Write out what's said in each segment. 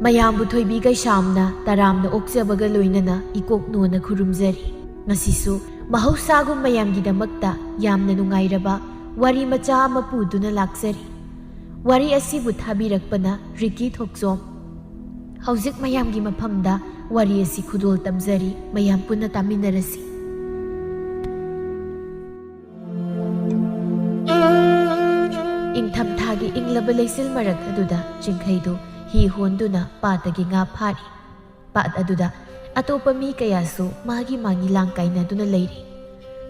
ꯃꯌꯥꯝꯕꯨ ꯊꯣꯏꯕꯤ ꯀꯩꯁꯥꯝꯅ ꯇꯔꯥꯝꯅ ꯑꯣꯛꯆꯕꯒ ꯂꯣꯏꯅꯅ ꯏꯀꯣꯛ ꯅꯣꯟꯅ ꯈꯨꯔꯨꯝꯖꯔꯤ꯫ ꯉꯁꯤꯁꯨ ꯃꯍꯧꯁꯥꯒꯨꯝ ꯃꯌꯥꯝꯒꯤꯗꯃꯛꯇ ꯌꯥꯝꯅ ꯅꯨꯡꯉꯥꯏꯔꯕ ꯋꯥꯔꯤ ꯃꯆꯥ ꯑꯃ ꯄꯨꯗꯨꯅ ꯂꯥꯛꯆꯔꯤ꯫ ꯋꯥꯔꯤ ꯑꯁꯤꯕꯨ ꯊꯥꯕꯤꯔꯛꯄꯅ ꯔꯤꯀꯤ ꯊꯣꯛꯆꯣꯝ꯫ ꯍꯧꯖꯤꯛ ꯃꯌꯥꯝꯒꯤ ꯃꯐꯝꯗ ꯋꯥꯔꯤ ꯑꯁꯤ ꯈꯨꯗꯣꯜ ꯇꯝꯖꯔꯤ, ꯃꯌꯥꯝ ꯄꯨꯟꯅ ꯇꯥꯃꯤꯟꯅꯔꯁꯤ꯫ ꯏꯪꯊꯝꯊꯥꯒꯤ ꯏꯪꯂꯕ ꯂꯩꯆꯤꯜ ꯃꯔꯛ ꯑꯗꯨꯗ ꯆꯤꯡꯈꯩꯗꯨ ꯍꯤ ꯍꯣꯟꯗꯨꯅ ꯄꯥꯠꯇꯒꯤ ꯉꯥ ꯐꯥꯔꯤ꯫ ꯄꯥꯠ ꯑꯗꯨꯗ ꯑꯇꯣꯞꯄ ꯃꯤ ꯀꯌꯥꯁꯨ ꯃꯥꯒꯤ ꯂꯥꯡ ꯀꯥꯏꯅꯗꯨꯅ ꯂꯩꯔꯤ꯫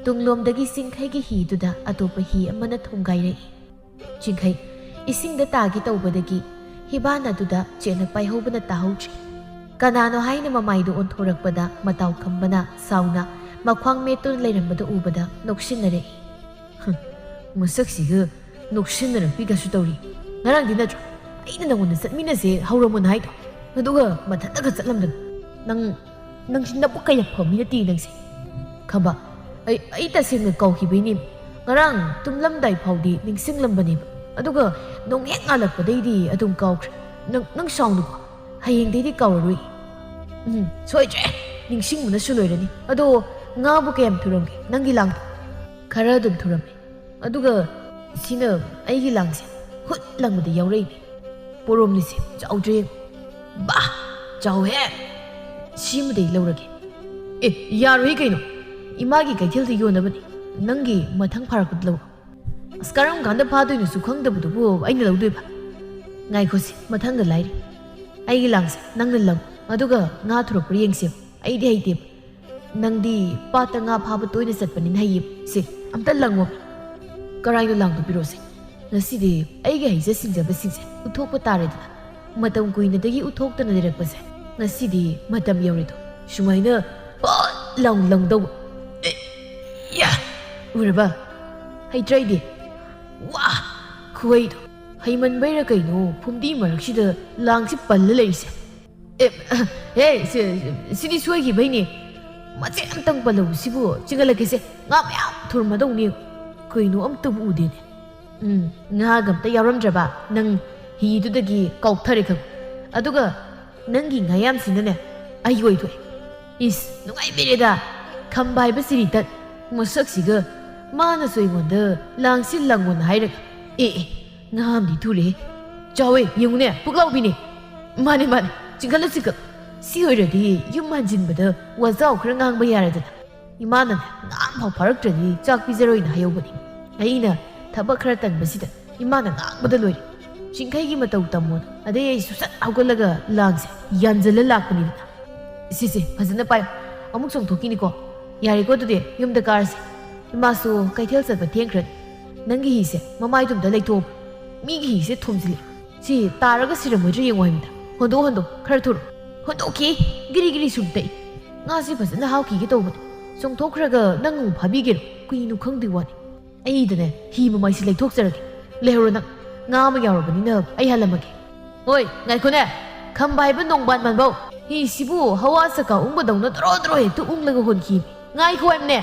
ꯇꯨꯡꯂꯣꯝꯗꯒꯤ ꯆꯤꯡꯈꯩꯒꯤ ꯍꯤꯗꯨꯗ ꯑꯇꯣꯞꯄ ꯍꯤ ꯑꯃꯅ ꯊꯣꯡꯒꯥꯏꯔꯛꯏ꯫ ꯆꯤꯡꯈꯩ ꯏꯁꯤꯡꯗ ꯇꯥꯒꯦ ꯇꯧꯕꯗꯒꯤ ꯍꯤꯕꯥꯟ ꯑꯗꯨꯗ ꯆꯦꯠꯅ ꯄꯥꯏꯍꯧꯕꯅ ꯇꯥꯍꯧꯗ꯭ꯔꯤ꯫ ꯀꯅꯥꯅꯣ ꯍꯥꯏꯅ ꯃꯃꯥꯏꯗꯨ ꯑꯣꯟꯊꯣꯔꯛꯄꯗ ꯃꯇꯥꯎ ꯈꯝꯕꯅ ꯁꯥꯎꯅ ꯃꯈ꯭ꯋꯥꯡ ꯃꯦꯠꯇꯨꯅ ꯂꯩꯔꯝꯕꯗ ꯎꯕꯗ ꯅꯣꯛꯁꯤꯟꯅꯔꯛꯏ꯫ ꯃꯁꯛꯁꯤꯒ ꯅꯣꯛꯁꯤꯟꯅꯔꯛꯄꯤꯒꯁꯨ ꯇꯧꯔꯤ꯫ ꯉꯔꯥꯡꯗꯤ ꯅꯠꯇ꯭ꯔꯣ ꯑꯩꯅ ꯅꯪꯉꯣꯟꯗ ꯆꯠꯃꯤꯟꯅꯁꯦ ꯍꯧꯔꯝꯃꯣꯅ ꯍꯥꯏꯗꯣ, ꯑꯗꯨꯒ ꯃꯊꯟꯇꯒ ꯆꯠꯂꯝꯗꯅ꯫ ꯅꯪꯁꯤ ꯅꯕꯨꯛ ꯀꯌꯥ ꯐꯕ ꯃꯤ ꯅꯠꯇꯦ ꯅꯪꯁꯦ꯫ ꯈꯝꯕ, ꯑꯩ ꯇꯁꯦꯡꯅ ꯀꯥꯎꯈꯤꯕꯩꯅꯦ꯫ ꯉꯔꯥꯡ ꯇꯨꯝꯂꯝꯗꯥꯏ ꯐꯥꯎꯗꯤ ꯅꯤꯡꯁꯤꯡꯂꯝꯕꯅꯦꯕ, ꯑꯗꯨꯒ ꯅꯣꯡ ꯍꯦꯛ ꯉꯥꯜꯂꯛꯄꯗꯩꯗꯤ ꯑꯗꯨꯝ ꯀꯥꯎꯈ꯭ꯔꯦ꯫ ꯅꯪ ꯁꯥꯎꯅꯨꯀꯣ, ꯍꯌꯦꯡꯗꯩꯗꯤ ꯀꯥꯎꯔꯔꯣꯏ꯫ ꯁꯣꯏꯗ꯭ꯔꯦ, ꯅꯤꯡꯁꯤꯡꯕꯅꯁꯨ ꯂꯣꯏꯔꯅꯤ꯫ ꯑꯗꯣ ꯉꯥꯕꯨ ꯀꯌꯥꯝ ꯊꯨꯔꯝꯒꯦ ꯅꯪꯒꯤ ꯂꯥꯡꯗꯣ? ꯈꯔ ꯑꯗꯨꯝ ꯊꯨꯔꯝꯃꯦ, ꯑꯗꯨꯒ ꯁꯤꯅ ꯑꯩꯒꯤ ꯂꯥꯡꯁꯦ ꯍꯨꯠ ꯂꯪꯕꯗ ꯌꯥꯎꯔꯛꯏꯅꯦ꯫ ꯄꯣꯔꯣꯝꯅꯤꯁꯦ ꯆꯥꯎꯗ꯭ꯔꯦ ꯌꯦꯡꯉꯨ꯫ ꯕꯥ, ꯆꯥꯎꯍꯦ, ꯁꯤꯃꯗꯩ ꯂꯧꯔꯒꯦ꯫ ꯌꯥꯔꯣꯏ ꯀꯩꯅꯣ, ꯏꯃꯥꯒꯤ ꯀꯩꯊꯦꯜꯗ ꯌꯣꯟꯅꯕꯅꯤ, ꯅꯪꯒꯤ ꯃꯊꯪ ꯐꯥꯔꯛꯄꯗ ꯂꯧꯔꯣ꯫ ꯑꯁ ꯀꯔꯝ ꯀꯥꯟꯗ ꯐꯥꯗꯣꯏꯅꯣꯁꯨ ꯈꯪꯗꯕꯗꯨꯕꯨ ꯑꯩꯅ ꯂꯧꯗꯣꯏꯕ? ꯉꯥꯏꯈꯣꯁꯤ, ꯃꯊꯪꯗ ꯂꯥꯏꯔꯤ꯫ ꯑꯩꯒꯤ ꯂꯥꯡꯁꯦ ꯅꯪꯅ ꯂꯪꯉꯨ, ꯑꯗꯨꯒ ꯉꯥ ꯊꯨꯔꯛꯄ꯭ꯔꯥ ꯌꯦꯡꯁꯦꯕ꯫ ꯑꯩꯗꯤ ꯍꯩꯇꯦꯕ, ꯅꯪꯗꯤ ꯄꯥꯠꯇ ꯉꯥ ꯐꯥꯕ ꯇꯣꯏꯅ ꯆꯠꯄꯅꯤꯅ ꯍꯩꯌꯦꯕ꯫ ꯁꯤ ꯑꯝꯇ ꯂꯪꯉꯣ꯫ ꯀꯔꯥꯏꯅꯣ ꯂꯥꯡꯗꯣ ꯄꯤꯔꯣꯁꯦ꯫ ꯉꯁꯤꯗꯤ ꯑꯩꯒꯤ ꯍꯩꯖ ꯁꯤꯡꯖꯕꯁꯤꯡꯁꯦ ꯎꯠꯊꯣꯛꯄ ꯇꯥꯔꯦꯗꯅ꯫ ꯃꯇꯝ ꯀꯨꯏꯅꯗꯒꯤ ꯎꯠꯊꯣꯛꯇꯅ ꯂꯩꯔꯛꯄꯁꯦ ꯉꯁꯤꯗꯤ ꯃꯇꯝ ꯌꯧꯔꯦꯗꯣ, ꯁꯨꯃꯥꯏꯅ ꯄꯠ ꯂꯥꯎ ꯂꯪꯗꯧꯕ꯫ ꯎꯔꯕ? ꯍꯩꯇ꯭ꯔꯩꯗꯤ ꯋꯥ ꯈꯨꯍꯩꯗꯣ, ꯍꯩꯃꯟꯕꯩꯔ ꯀꯩꯅꯣ ꯐꯨꯝꯗꯤ ꯃꯔꯛꯁꯤꯗ ꯂꯥꯡꯁꯤ ꯄꯜꯂ ꯂꯩꯔꯤꯁꯦ꯫ ꯁꯤꯗꯤ ꯁꯣꯏꯈꯤꯕꯩꯅꯦ꯫ ꯃꯆꯦꯠ ꯑꯝꯇꯪ ꯄꯜꯍꯧꯕꯁꯤꯕꯨ ꯆꯤꯡꯍꯜꯂꯛꯀꯦꯁꯦ, ꯉꯥ ꯃꯌꯥꯝ ꯊꯨꯔꯝꯃꯗꯧꯅꯦ꯫ ꯀꯩꯅꯣ ꯑꯝꯇꯕꯨ ꯎꯗꯦꯅꯦ꯫ ꯉꯥꯒ ꯑꯝꯇ ꯌꯥꯎꯔꯝꯗ꯭ꯔꯕ ꯅꯪ ꯍꯤꯗꯨꯗꯒꯤ ꯀꯥꯎꯊꯔꯦ ꯈꯪ, ꯑꯗꯨꯒ ꯅꯪꯒꯤ ꯉꯥꯌꯥꯝꯁꯤꯅꯅꯦ ꯑꯩ ꯑꯣꯏꯊꯣꯛꯑꯦ꯫ ꯏꯁ ꯅꯨꯡꯉꯥꯏꯕꯤꯔꯦꯗ, ꯈꯝꯕ ꯍꯥꯏꯕ ꯁꯤꯔꯤꯇꯠ ꯃꯁꯛꯁꯤꯒ ꯃꯥꯅꯁꯨ ꯑꯩꯉꯣꯟꯗ ꯂꯥꯡꯁꯤ ꯂꯪꯉꯣꯅ ꯍꯥꯏꯔꯒ ꯉꯥ ꯑꯃꯗꯤ ꯊꯨꯔꯦ, ꯆꯥꯎꯋꯦ ꯌꯦꯡꯉꯨꯅꯦ, ꯄꯨꯛꯂꯥꯎꯕꯤꯅꯦ꯫ ꯃꯥꯅꯦ ꯆꯤꯡꯈꯠꯂꯨ ꯆꯤꯡꯈꯠꯂꯨ꯫ ꯁꯤ ꯑꯣꯏꯔꯗꯤ ꯌꯨꯝ ꯍꯟꯖꯤꯟꯕꯗ ꯋꯥꯖꯥꯎ ꯈꯔ ꯉꯥꯡꯕ ꯌꯥꯔꯦꯗꯅ꯫ ꯏꯃꯥꯅꯅꯦ ꯉꯥꯡꯐꯥꯎ ꯐꯥꯔꯛꯇ꯭ꯔꯗꯤ ꯆꯥꯛ ꯄꯤꯖꯔꯣꯏꯅ ꯍꯥꯏꯍꯧꯕꯅꯤ꯫ ꯑꯩꯅ ꯊꯕꯛ ꯈꯔ ꯇꯟꯕꯁꯤꯗ ꯏꯃꯥꯅ ꯉꯥꯡꯕꯗ ꯂꯣꯏꯔꯦ꯫ ꯆꯤꯡꯈꯩꯒꯤ ꯃꯇꯧ ꯇꯝꯃꯣꯅ ꯑꯗꯩ ꯑꯩꯁꯨ ꯁꯠ ꯍꯧꯒꯠꯂꯒ ꯂꯥꯡꯁꯦ ꯌꯥꯟꯖꯜꯂ ꯂꯥꯛꯄꯅꯤꯗꯅ꯫ ꯁꯤꯁꯦ ꯐꯖꯅ ꯄꯥꯏꯌꯣ, ꯑꯃꯨꯛ ꯆꯣꯡꯊꯣꯛꯈꯤꯅꯤꯀꯣ꯫ ꯌꯥꯔꯦꯀꯣ ꯑꯗꯨꯗꯤ ꯌꯨꯝꯗ ꯀꯥꯔꯁꯦ, ꯏꯃꯥꯁꯨ ꯀꯩꯊꯦꯜ ꯆꯠꯄ ꯊꯦꯡꯈ꯭ꯔꯅꯤ꯫ ꯅꯪꯒꯤ ꯍꯤꯁꯦ ꯃꯃꯥꯏꯗꯨꯝꯇ ꯂꯩꯊꯣꯛꯑꯣ, ꯃꯤꯒꯤ ꯍꯤꯁꯦ ꯊꯣꯝꯖꯤꯜꯂꯦ꯫ ꯁꯤ ꯇꯥꯔꯒ ꯁꯤꯔꯝꯃꯣꯏꯗ꯭ꯔꯥ ꯌꯦꯡꯉꯣ ꯍꯥꯏꯕꯅꯤꯗ꯫ ꯍꯣꯟꯗꯣꯛ ꯈꯔ ꯊꯨꯔꯣ꯫ ꯍꯣꯟꯗꯣꯛꯈꯤ, ꯒꯤꯔꯤ ꯁꯨꯝ ꯇꯛꯏ꯫ ꯉꯥꯁꯤ ꯐꯖꯅ ꯍꯥꯎꯈꯤꯒꯦ ꯇꯧꯕꯅꯤ, ꯆꯣꯡꯊꯣꯛꯈ꯭ꯔꯒ ꯅꯪ ꯑꯃꯨꯛ ꯐꯥꯕꯤꯒꯦꯔꯣ? ꯀꯨꯏꯅꯨ ꯈꯪꯗꯦ ꯋꯥꯅꯤ꯫ ꯑꯩꯗꯅꯦ ꯍꯤ ꯃꯃꯥꯏꯁꯤ ꯂꯩꯊꯣꯛꯆꯔꯒꯦ, ꯂꯩꯍꯧꯔꯣ ꯅꯪ꯫ ꯉꯥ ꯑꯃ ꯌꯥꯎꯔꯕꯅꯤꯅ ꯑꯩ ꯍꯜꯂꯝꯃꯒꯦ꯫ ꯍꯣꯏ ꯉꯥꯏꯈꯣꯅꯦ, ꯈꯝꯕ ꯍꯥꯏꯕ ꯅꯣꯡꯕꯥꯟ ꯃꯥꯟꯕꯧ, ꯍꯤꯁꯤꯕꯨ ꯍꯋꯥ ꯆꯀꯥ ꯎꯪꯕꯗꯧꯅ ꯗ꯭ꯔꯣ ꯍꯦꯛꯇ ꯎꯪꯂꯒ ꯍꯣꯟꯈꯤ꯫ ꯉꯥꯏꯈꯣ ꯍꯥꯏꯕꯅꯦ꯫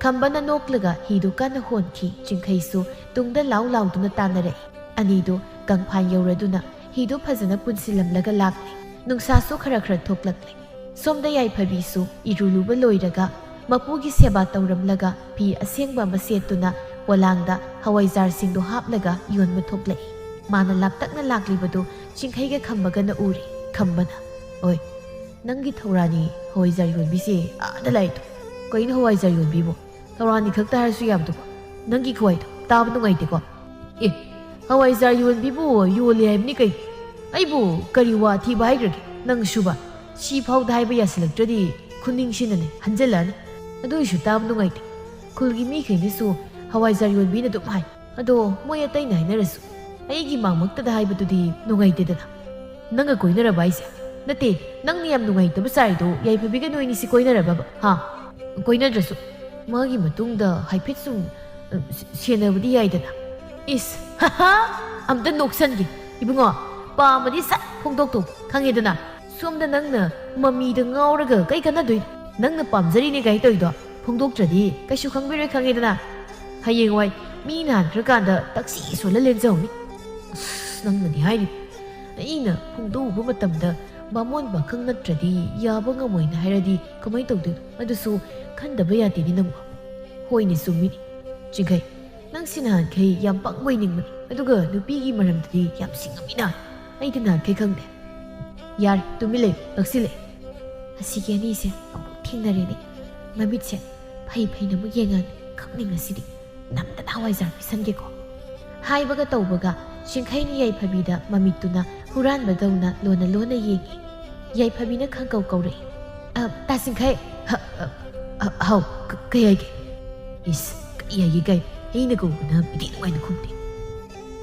ꯈꯝꯕꯅ ꯅꯣꯛꯂꯒ ꯍꯤꯗꯨ ꯀꯟꯅ ꯍꯣꯟꯈꯤ꯫ ꯆꯤꯡꯈꯩꯁꯨ ꯇꯨꯡꯗ ꯂꯥꯎꯗꯨꯅ ꯇꯥꯟꯅꯔꯛꯏ꯫ ꯑꯅꯤꯗꯨ ꯀꯪꯐꯥꯟ ꯌꯧꯔꯗꯨꯅ ꯍꯤꯗꯨ ꯐꯖꯅ ꯄꯨꯟꯁꯤꯜꯂꯝꯂꯒ ꯂꯥꯛꯂꯤ꯫ ꯅꯨꯡꯁꯥꯁꯨ ꯈꯔ ꯊꯣꯛꯂꯛꯂꯤ꯫ ꯁꯣꯝꯗ ꯌꯥꯏꯐꯕꯤꯁꯨ ꯏꯔꯨ ꯂꯨꯕ ꯂꯣꯏꯔꯒ ꯃꯄꯨꯒꯤ ꯁꯦꯕꯥ ꯇꯧꯔꯝꯂꯒ ꯐꯤ ꯑꯁꯦꯡꯕ ꯑꯃ ꯁꯦꯠꯇꯨꯅ ꯄꯣꯂꯥꯡꯗ ꯍꯋꯥꯏꯖꯥꯔꯁꯤꯡꯗꯨ ꯍꯥꯞꯂꯒ ꯌꯣꯟꯕ ꯊꯣꯛꯂꯛꯏ꯫ ꯃꯥꯅ ꯂꯥꯞꯇꯛꯅ ꯂꯥꯛꯂꯤꯕꯗꯨ ꯆꯤꯡꯈꯩꯒ ꯈꯝꯕꯒꯅ ꯎꯔꯤ꯫ ꯈꯝꯕꯅ, "ꯑꯣꯏ, ꯅꯪꯒꯤ ꯊꯧꯔꯥꯅꯤ ꯍꯋꯥꯏꯖꯥꯔ ꯌꯣꯟꯕꯤꯁꯦ ꯑꯥꯗ ꯂꯥꯛꯏꯗꯣ ꯀꯩꯅꯣ ꯍꯋꯥꯏꯖꯥꯔ ꯌꯣꯟꯕꯤꯕꯣ? ꯊꯧꯔꯥꯅꯤ ꯈꯛꯇ ꯍꯥꯏꯔꯁꯨ ꯌꯥꯕꯗꯨꯕꯣ? ꯅꯪꯒꯤ ꯈꯨꯋꯥꯏꯗꯣ ꯇꯥꯕ ꯅꯨꯡꯉꯥꯏꯇꯦꯀꯣ." ꯍꯋꯥꯏꯖꯥꯔ ꯌꯣꯟꯕꯤꯕꯨ ꯌꯣꯜꯂꯦ ꯍꯥꯏꯕꯅꯤ ꯀꯩꯅꯣ? ꯑꯩꯕꯨ ꯀꯔꯤ ꯋꯥ ꯊꯤꯕ ꯍꯥꯏꯈ꯭ꯔꯒꯦ? ꯅꯪ ꯁꯨꯕ ꯁꯤ ꯐꯥꯎꯗ ꯍꯥꯏꯕ ꯌꯥꯁꯤꯜꯂꯛꯇ꯭ꯔꯗꯤ ꯈꯨꯅꯤꯡꯁꯤꯅꯅꯦ ꯍꯟꯖꯜꯂꯛꯑꯅꯤ꯫ ꯑꯗꯨꯏꯁꯨ ꯇꯥꯕ ꯅꯨꯡꯉꯥꯏꯇꯦ꯫ ꯈꯨꯜꯒꯤ ꯃꯤꯈꯩꯅꯁꯨ ꯍꯋꯥꯏꯖꯥꯔ ꯌꯣꯟꯕꯤꯅ ꯑꯗꯨꯝ ꯍꯥꯏ, ꯑꯗꯣ ꯃꯣꯏ ꯑꯇꯩꯅ ꯍꯥꯏꯅꯔꯁꯨ ꯑꯩꯒꯤ ꯃꯥꯡꯃꯛꯇꯗ ꯍꯥꯏꯕꯗꯨꯗꯤ ꯅꯨꯡꯉꯥꯏꯇꯦꯗꯅ꯫ ꯅꯪꯒ ꯀꯣꯏꯅꯔꯕ ꯍꯥꯏꯁꯦ? ꯅꯠꯇꯦ, ꯅꯪꯅ ꯌꯥꯝ ꯅꯨꯡꯉꯥꯏꯇꯕ ꯁꯥꯔꯤꯗꯣ ꯌꯥꯏꯐꯕꯤꯒ ꯅꯣꯏꯅꯤꯁꯤ ꯀꯣꯏꯅꯔꯕꯕ? ꯀꯣꯏꯅꯗ꯭ꯔꯁꯨ ꯃꯥꯒꯤ ꯃꯇꯨꯡꯗ ꯍꯥꯏꯐꯦꯠ ꯁꯨꯝ ꯁꯦꯟꯅꯕꯗꯤ ꯌꯥꯏꯗꯅ꯫ ꯑꯝꯇ ꯅꯣꯛꯁꯟꯒꯦ ꯏꯕꯨꯡꯉꯣ, ꯄꯥꯝꯃꯗꯤ ꯁꯠ ꯐꯣꯡꯗꯣꯛꯇꯧ ꯈꯪꯉꯦꯗꯅ꯫ ꯁꯣꯝꯗ ꯅꯪꯅ ꯃꯃꯤꯗ ꯉꯥꯎꯔꯒ ꯀꯩ ꯀꯥꯟꯅꯗꯣꯏꯅꯣ? ꯅꯪꯅ ꯄꯥꯝꯖꯔꯤꯅꯦ ꯀꯥꯏ ꯇꯧꯔꯤꯗꯣ ꯐꯣꯡꯗꯣꯛꯇ꯭ꯔꯗꯤ ꯀꯩꯁꯨ ꯈꯪꯕꯤꯔꯣꯏ ꯈꯪꯉꯦꯗꯅ ꯍꯌꯦꯡꯋꯥꯏ ꯃꯤ ꯅꯥꯟꯈ꯭ꯔꯀꯥꯟꯗ ꯇꯛꯁꯤ ꯁꯣꯜꯂ ꯂꯦꯟꯖꯧꯅꯤ ꯅꯪꯅꯗꯤ ꯍꯥꯏꯔꯤ ꯑꯩꯅ ꯐꯣꯡꯗꯣꯛꯎꯕ ꯃꯇꯝꯗ ꯕꯥꯃꯣꯟ ꯄꯥꯈꯪ ꯅꯠꯇ꯭ꯔꯗꯤ ꯌꯥꯕ ꯉꯝꯃꯣꯏꯅ ꯍꯥꯏꯔꯗꯤ ꯀꯃꯥꯏꯅ ꯇꯧꯗꯣꯏꯅꯣ ꯑꯗꯨꯁꯨ ꯈꯟꯗꯕ ꯌꯥꯗꯦꯅꯤ ꯅꯪꯕꯨ ꯍꯣꯏꯅꯦ ꯆꯨꯝꯃꯤꯅꯤ ꯆꯤꯡꯈꯩ ꯅꯪꯁꯤ ꯅꯍꯥꯟꯈꯩ ꯌꯥꯝ ꯄꯪꯕꯣꯏ ꯅꯤꯡꯕꯅꯤ ꯑꯗꯨꯒ ꯅꯨꯄꯤꯒꯤ ꯃꯔꯝꯗꯗꯤ ꯌꯥꯝ ꯁꯤꯡꯉꯝꯃꯤꯅ ꯑꯩꯗꯤ ꯅꯍꯥꯟꯈꯩ ꯈꯪꯗꯦ ꯌꯥꯔꯦ ꯇꯨꯃꯤꯟ ꯂꯩꯌꯨ ꯅꯛꯁꯤꯜꯂꯦ ꯑꯁꯤꯒꯤ ꯑꯅꯤꯁꯦ ꯑꯃꯨꯛ ꯊꯦꯡꯅꯔꯦꯅꯦ ꯃꯃꯤꯠꯁꯦ ꯐꯩ ꯐꯩꯅ ꯑꯃꯨꯛ ꯌꯦꯡꯉꯅꯤ ꯈꯪꯅꯤꯡꯉꯁꯤꯗꯤ ꯅꯝꯗꯅ ꯍꯋꯥꯏꯖꯥꯔ ꯄꯤꯁꯟꯒꯦꯀꯣ ꯍꯥꯏꯕꯒ ꯇꯧꯕꯒ ꯆꯤꯡꯈꯩꯅ ꯌꯥꯏꯐꯕꯤꯗ ꯃꯃꯤꯠꯇꯨꯅ ꯍꯨꯔꯥꯟꯕꯗꯧꯅ ꯂꯣꯟꯅ ꯂꯣꯟꯅ ꯌꯦꯡꯉꯤ ꯌꯥꯏꯐꯕꯤꯅ ꯈꯪꯀꯧ ꯀꯧꯔꯛꯏ ꯇꯥ ꯆꯤꯡꯈꯩ ꯍꯥꯎ ꯀꯩ ꯍꯥꯏꯒꯦ ꯏꯁ ꯀꯩ ꯍꯥꯏꯒꯦ ꯀꯩ ꯑꯩꯅ ꯀꯧꯕꯅ ꯏꯗꯤ ꯅꯨꯡꯉꯥꯏꯅ ꯈꯨꯝꯗꯦ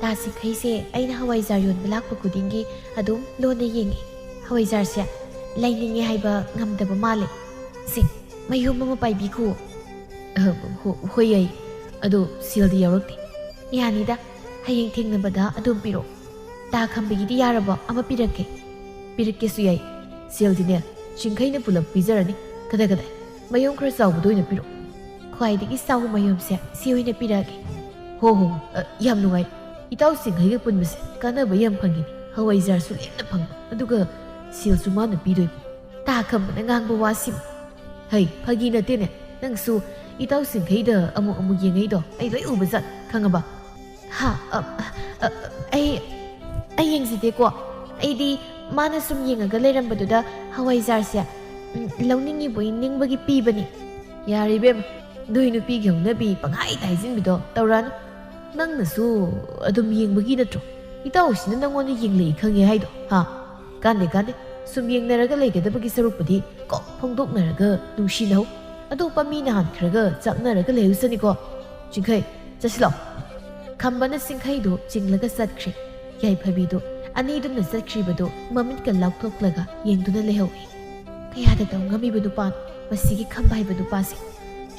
ꯇꯥ ꯆꯤꯡꯈꯩꯁꯦ ꯑꯩꯅ ꯍꯋꯥꯏꯖꯥꯔ ꯌꯣꯟꯕ ꯂꯥꯛꯄ ꯈꯨꯗꯤꯡꯒꯤ ꯑꯗꯨꯝ ꯂꯣꯟꯅ ꯌꯦꯡꯉꯤ ꯍꯋꯥꯏꯖꯥꯔꯁꯦ ꯂꯩꯅꯤꯡꯉꯦ ꯍꯥꯏꯕ ꯉꯝꯗꯕ ꯃꯥꯜꯂꯦ ꯁꯤ ꯃꯌꯨꯝ ꯑꯃ ꯄꯥꯏꯕꯤꯈꯣ ꯍꯣꯏ ꯌꯥꯏ ꯑꯗꯣ ꯁꯦꯜꯗꯤ ꯌꯥꯎꯔꯛꯇꯦ ꯌꯥꯅꯤꯗ ꯍꯌꯦꯡ ꯊꯦꯡꯅꯕꯗ ꯑꯗꯨꯝ ꯄꯤꯔꯛꯑꯣ ꯇꯥ ꯈꯝꯕꯤꯒꯤꯗꯤ ꯌꯥꯔꯕꯣ ꯑꯃ ꯄꯤꯔꯛꯀꯦꯁꯨ ꯌꯥꯏ ꯁꯦꯜꯗꯤꯅꯦ ꯆꯤꯡꯈꯩꯅ ꯄꯨꯂꯞ ꯄꯤꯖꯔꯅꯤ ꯀꯗꯥꯏ ꯃꯌꯨꯝ ꯈꯔ ꯆꯥꯎꯕꯗ ꯑꯣꯏꯅ ꯄꯤꯔꯛꯑꯣ ꯈ꯭ꯋꯥꯏꯗꯒꯤ ꯆꯥꯎꯕ ꯃꯌꯨꯝꯁꯦ ꯁꯤ ꯑꯣꯏꯅ ꯄꯤꯔꯛꯑꯒꯦ ꯍꯣ ꯌꯥꯝ ꯅꯨꯡꯉꯥꯏ ꯏꯇꯥꯎ ꯆꯤꯡꯈꯩꯒ ꯄꯨꯟꯕꯁꯦ ꯀꯥꯟꯅꯕ ꯌꯥꯝ ꯐꯪꯉꯤꯅꯤ ꯍꯋꯥꯏꯖꯥꯔꯁꯨ ꯂꯦꯝꯅ ꯐꯪꯕ ꯑꯗꯨꯒ ꯁꯦꯜꯁꯨ ꯃꯥꯅ ꯄꯤꯗꯣꯏꯕ ꯇꯥ ꯈꯝꯕꯅ ꯉꯥꯡꯕ ꯋꯥꯁꯤም ꯍꯩ ꯐꯥꯒꯤ ꯅꯠꯇꯦꯅꯦ ꯅꯪꯁꯨ ꯏꯇꯥꯎ ꯆꯤꯡꯈꯩꯗ ꯑꯃꯨꯛ ꯌꯦꯡꯉꯩꯗꯣ ꯑꯩ ꯂꯣꯏ ꯎꯕ ꯆꯠ ꯈꯪꯉꯕ ꯍꯥ ꯑꯩ ꯌꯦꯡꯖꯗꯦꯀꯣ ꯑꯩꯗꯤ ꯃꯥꯅ ꯁꯨꯝ ꯌꯦꯡꯉꯒ ꯂꯩꯔꯝꯕꯗꯨꯗ ꯍꯋꯥꯏꯖꯥꯔꯁꯦ ꯂꯧꯅꯤꯡꯉꯤꯕꯣꯏ ꯅꯤꯡꯕꯒꯤ ꯄꯤꯕꯅꯤ ꯌꯥꯔꯦ ꯏꯕꯦꯝꯃ ꯅꯣꯏ ꯅꯨꯄꯤꯒꯤ ꯍꯧꯅꯕꯤ ꯄꯪꯍꯥꯏꯗ ꯍꯥꯏꯖꯤꯟꯕꯤꯗꯣ ꯇꯧꯔꯛꯑꯅꯨ ꯅꯪꯅꯁꯨ ꯑꯗꯨꯝ ꯌꯦꯡꯕꯒꯤ ꯅꯠꯇ꯭ꯔꯣ ꯏꯇꯥꯎꯁꯤꯅ ꯅꯪꯉꯣꯟꯗ ꯌꯦꯡꯂꯛꯏ ꯈꯪꯉꯦ ꯍꯥꯏꯗꯣ ꯍꯥ ꯀꯥꯟꯗꯦ ꯁꯨꯝ ꯌꯦꯡꯅꯔꯒ ꯂꯩꯒꯗꯕꯒꯤ ꯁꯔꯨꯛꯄꯨꯗꯤ ꯀꯣꯛ ꯐꯣꯡꯗꯣꯛꯅꯔꯒ ꯅꯨꯡꯁꯤꯅꯧ ꯑꯇꯣꯞꯄ ꯃꯤꯅ ꯍꯥꯟꯈ꯭ꯔꯒ ꯆꯥꯛꯅꯔꯒ ꯂꯩꯍꯧꯁꯅꯤꯀꯣ ꯆꯤꯡꯈꯩ ꯆꯠꯁꯤꯜꯂꯣ ꯈꯝꯕꯅ ꯆꯤꯡꯈꯩꯗꯨ ꯆꯤꯡꯂꯒ ꯆꯠꯈ꯭ꯔꯦ ꯌꯥꯏꯐꯕꯤꯗꯨ ꯑꯅꯤꯗꯨꯅ ꯆꯠꯈ꯭ꯔꯤꯕꯗꯨ ꯃꯃꯤꯠꯀ ꯂꯥꯎꯊꯣꯛꯂꯒ ꯌꯦꯡꯗꯨꯅ ꯂꯩꯍꯧꯏ ꯀꯌꯥꯗ ꯇꯧ ꯉꯝꯃꯤꯕ ꯅꯨꯄꯥꯅꯣ ꯃꯁꯤꯒꯤ ꯈꯝꯕ ꯍꯥꯏꯕ ꯅꯨꯄꯥꯁꯦ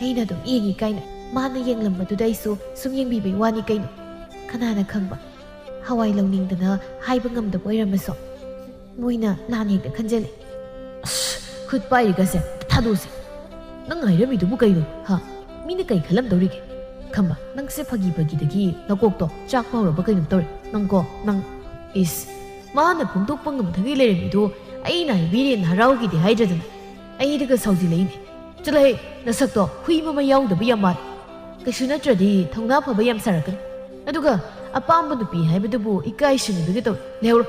ꯑꯩꯅ ꯑꯗꯨꯝ ꯌꯦꯡꯉꯤ ꯀꯥꯏꯅ ꯃꯥꯅ ꯌꯦꯡꯂꯝꯕꯗꯨꯗ ꯑꯩꯁꯨ ꯁꯨꯝ ꯌꯦꯡꯕꯤꯕꯩ ꯋꯥꯅꯤ ꯀꯩꯅꯣ ꯀꯅꯥꯅ ꯈꯪꯕ ꯍꯋꯥꯏ ꯂꯧꯅꯤꯡꯗꯅ ꯍꯥꯏꯕ ꯉꯝꯗꯕ ꯑꯣꯏꯔꯝꯃꯁꯨ ꯃꯣꯏꯅ ꯂꯥꯟ ꯍꯦꯛꯇ ꯈꯟꯖꯜꯂꯤ ꯈꯨꯠ ꯄꯥꯏꯔꯤꯒꯁꯦ ꯊꯥꯗꯣꯛꯁꯦ ꯅꯪ ꯍꯥꯏꯔꯝꯃꯤꯗꯨꯕꯨ ꯀꯩꯅꯣ ꯍꯥ ꯃꯤꯅ ꯀꯩ ꯈꯜꯂꯝꯗꯧꯔꯤꯒꯦ ꯈꯝꯕ ꯅꯪꯁꯦ ꯐꯥꯒꯤꯗꯒꯤ ꯅꯀꯣꯛꯇꯣ ꯆꯥꯛꯄ ꯍꯧꯔꯕ ꯀꯩꯅꯣ ꯇꯧꯔꯦ ꯅꯪ ꯏꯁ ꯃꯥꯅ ꯐꯣꯡꯗꯣꯛꯄ ꯉꯝꯗꯒꯩ ꯂꯩꯔꯝꯃꯤꯗꯣ ꯑꯩꯅ ꯍꯥꯏꯕꯤꯔꯦꯅ ꯍꯔꯥꯎꯈꯤꯗꯦ ꯍꯥꯏꯗ꯭ꯔꯗꯅ ꯑꯩꯗꯒ ꯁꯥꯎꯖꯤꯜꯂꯛꯏꯅꯦ ꯆꯠꯂꯍꯦ ꯅꯁꯛꯇꯣ ꯍꯨꯏ ꯃꯃ ꯌꯥꯎꯗꯕ ꯌꯥꯝ ꯃꯥꯜꯂꯦ ꯀꯩꯁꯨ ꯅꯠꯇ꯭ꯔꯗꯤ ꯊꯧꯅꯥ ꯐꯕ ꯌꯥꯝ ꯁꯥꯔꯛꯀꯅꯤ ꯑꯗꯨꯒ ꯑꯄꯥꯝꯕ ꯅꯨꯄꯤ ꯍꯥꯏꯕꯗꯨꯕు ꯏꯀꯥꯏ ꯁꯤꯡꯅꯕꯒꯤ ꯇꯧ ꯂꯩꯍꯧꯔꯣ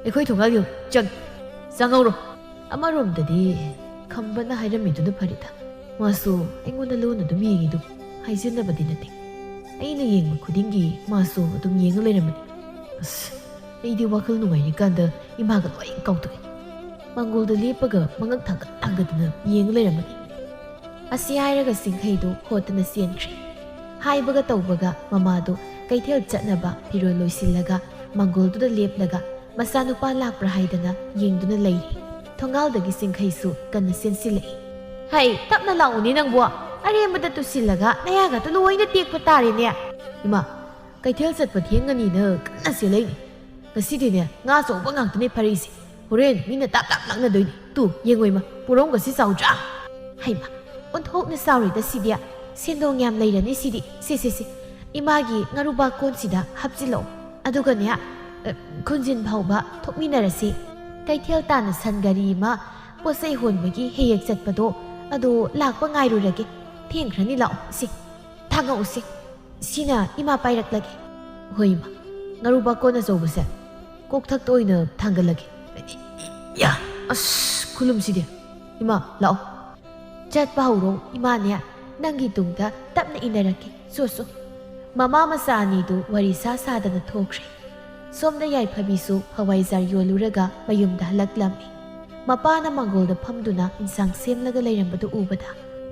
ꯑꯩꯈꯣꯏ ꯊꯣꯡꯒꯥꯜ ꯌꯧ ꯆꯪꯍꯧꯔꯣ ꯑꯃꯔꯣꯝꯗꯗꯤ ꯈꯝꯕꯅ ꯍꯥꯏꯔꯝꯃꯤꯗꯨꯅ ꯐꯔꯤꯗ ꯃꯥꯁꯨ ꯑꯩꯉꯣꯟꯗ ꯂꯣꯟ ꯑꯗꯨꯝ ꯌꯦꯡꯉꯤꯗꯨ ꯍꯥꯏꯖꯤꯟꯅꯕꯗꯤ ꯅꯠꯇꯦ ꯑꯩꯅ ꯌꯦꯡꯕ ꯈꯨꯗꯤꯡꯒꯤ ꯃꯥꯁꯨ ꯑꯗꯨം ꯌꯦꯡꯉ ꯂꯩꯔꯝꯃꯅꯤ ꯑꯩꯗꯤ ꯋꯥꯈꯜ ꯅꯨꯡꯉꯥꯏꯔꯤꯀꯥꯟꯗ ꯏꯃꯥꯒ ꯂꯣꯏ ꯀꯥꯎꯊꯣꯛꯏ ꯃꯥꯡꯒꯣꯜꯗ ꯂꯦꯞꯄꯒ ꯃꯉꯛ ꯊꯥꯡꯒꯠꯅ ꯌꯦꯡꯉ ꯂꯩꯔꯝꯃꯅꯤ ꯑꯁꯤ ꯍꯥꯏꯔꯒ ꯆꯤꯡꯈꯩꯗꯨ ꯍꯣꯠꯇꯅ ꯆꯦꯟꯈ꯭ꯔꯦ ꯍꯥꯏꯕꯒ ꯇꯧꯕꯒ ꯃꯃꯥꯗꯨ ꯀꯩꯊꯦꯜ ꯆꯠꯅꯕ ꯐꯤꯔꯣꯜ ꯂꯣꯏꯁꯤꯜꯂꯒ ꯃꯥꯡꯒꯣꯜꯗꯨꯗ ꯂꯦꯞꯂꯒ ꯃꯆꯥꯅꯨꯄꯥ ꯂꯥꯛꯄ꯭ꯔꯥ ꯍꯥꯏꯗꯅ ꯌꯦꯡꯗꯨꯅ ꯂꯩꯔꯤ ꯊꯣꯡꯒꯥꯜꯗꯒꯤ ꯆꯤꯡꯈꯩꯁꯨ ꯀꯟꯅ ꯆꯦꯟꯁꯤꯜꯂꯛꯏ ꯍꯩ ꯇꯞꯅ ꯂꯥꯛꯎꯅꯦ ꯅꯪꯕꯨ ꯑꯔꯦꯝꯕꯗ ꯇꯨꯁꯤꯜꯂꯒ ꯅꯌꯥꯒꯗꯣ ꯂꯣꯏꯅ ꯇꯦꯛꯄ ꯇꯥꯔꯦꯅꯦ ꯏꯃꯥ ꯀꯩꯊꯦꯜ ꯆꯠꯄ ꯊꯦꯡꯉꯅꯤꯅ ꯀꯟꯅ ꯆꯦꯜꯂꯛꯏꯅꯤ ꯉꯁꯤꯗꯤꯅꯦ ꯉꯥ ꯑꯆꯧꯕ ꯉꯥꯛꯇꯅꯦ ꯐꯔꯛꯏꯁꯦ ꯍꯣꯔꯦꯟ ꯃꯤꯅ ꯇꯥꯞ ꯂꯥꯛꯅꯗꯣꯏꯅꯤ ꯇꯨ ꯌꯦꯡꯉꯣꯏꯃ ꯄꯣꯔꯣꯝꯒꯁꯤ ꯆꯥꯎꯗ꯭ꯔꯥ ꯍꯩꯃ ꯑꯣꯟꯊꯣꯛꯅ ꯆꯥꯎꯔꯤꯗ ꯁꯤꯗꯤ ꯁꯦꯟꯗꯣꯡ ꯌꯥꯝ ꯂꯩꯔꯅꯤ ꯁꯤꯗꯤ ꯁꯤ ꯏꯃꯥꯒꯤ ꯉꯥꯔꯨꯕꯥ ꯀꯣꯟꯁꯤꯗ ꯍꯥꯞꯆꯤꯜꯂꯛꯑꯣ ꯑꯗꯨꯒꯅꯦ ꯈꯨꯟꯖꯤꯟ ꯐꯥꯎꯕ ꯊꯣꯛꯃꯤꯟꯅꯔꯁꯤ ꯀꯩꯊꯦꯜ ꯇꯥꯟꯅ ꯁꯟ ꯒꯥꯔꯤ ꯑꯃ ꯄꯣꯠꯆꯩ ꯍꯣꯟꯕꯒꯤ ꯍꯦꯛ ꯆꯠꯄꯗꯣ ꯑꯗꯣ ꯂꯥꯛꯄ ꯉꯥꯏꯔꯨꯔꯒꯦ ꯊꯦꯡꯈ꯭ꯔꯅꯤ ꯂꯥꯛꯑꯣ ꯊꯥꯡꯉꯛꯎꯁꯤ ꯁꯤꯅ ꯏꯃꯥ ꯄꯥꯏꯔꯛꯂꯒꯦ ꯍꯣꯏ ꯏꯃꯥ ꯉꯥꯔꯨꯕꯥ ꯀꯣꯟ ꯑꯆꯧꯕꯁꯦ ꯀꯣꯛꯊꯛꯇ ꯑꯣꯏꯅ ꯊꯥꯡꯒꯠꯂꯒꯦ ꯈꯨꯂꯨꯝꯁꯤꯗꯤ ꯏꯃꯥ ꯂꯥꯛꯑꯣ ꯆꯠꯄ ꯍꯧꯔꯣ ꯏꯃꯥꯅꯦ ꯅꯪꯒꯤ ꯇꯨꯡꯗ ꯇꯞꯅ ꯏꯟꯅꯔꯛꯀꯦ ꯁꯣ ꯃꯃꯥ ꯃꯆꯥ ꯑꯅꯤꯗꯨ ꯋꯥꯔꯤ ꯁꯥꯗꯅ ꯊꯣꯛꯈ꯭ꯔꯦ ꯁꯣꯝꯗ ꯌꯥꯏꯐꯕꯤꯁꯨ ꯍꯋꯥꯏꯖꯥꯔ ꯌꯣꯜꯂꯨꯔꯒ ꯃꯌꯨꯝꯗ ꯍꯜꯂꯛꯂꯝꯃꯤ ꯃꯄꯥꯅ ꯃꯥꯡꯒꯣꯜꯗ ꯐꯝꯗꯨꯅ ꯏꯟꯁꯥꯡ ꯁꯦꯝꯂꯒ ꯂꯩꯔꯝꯕꯗꯨ ꯎꯕꯗ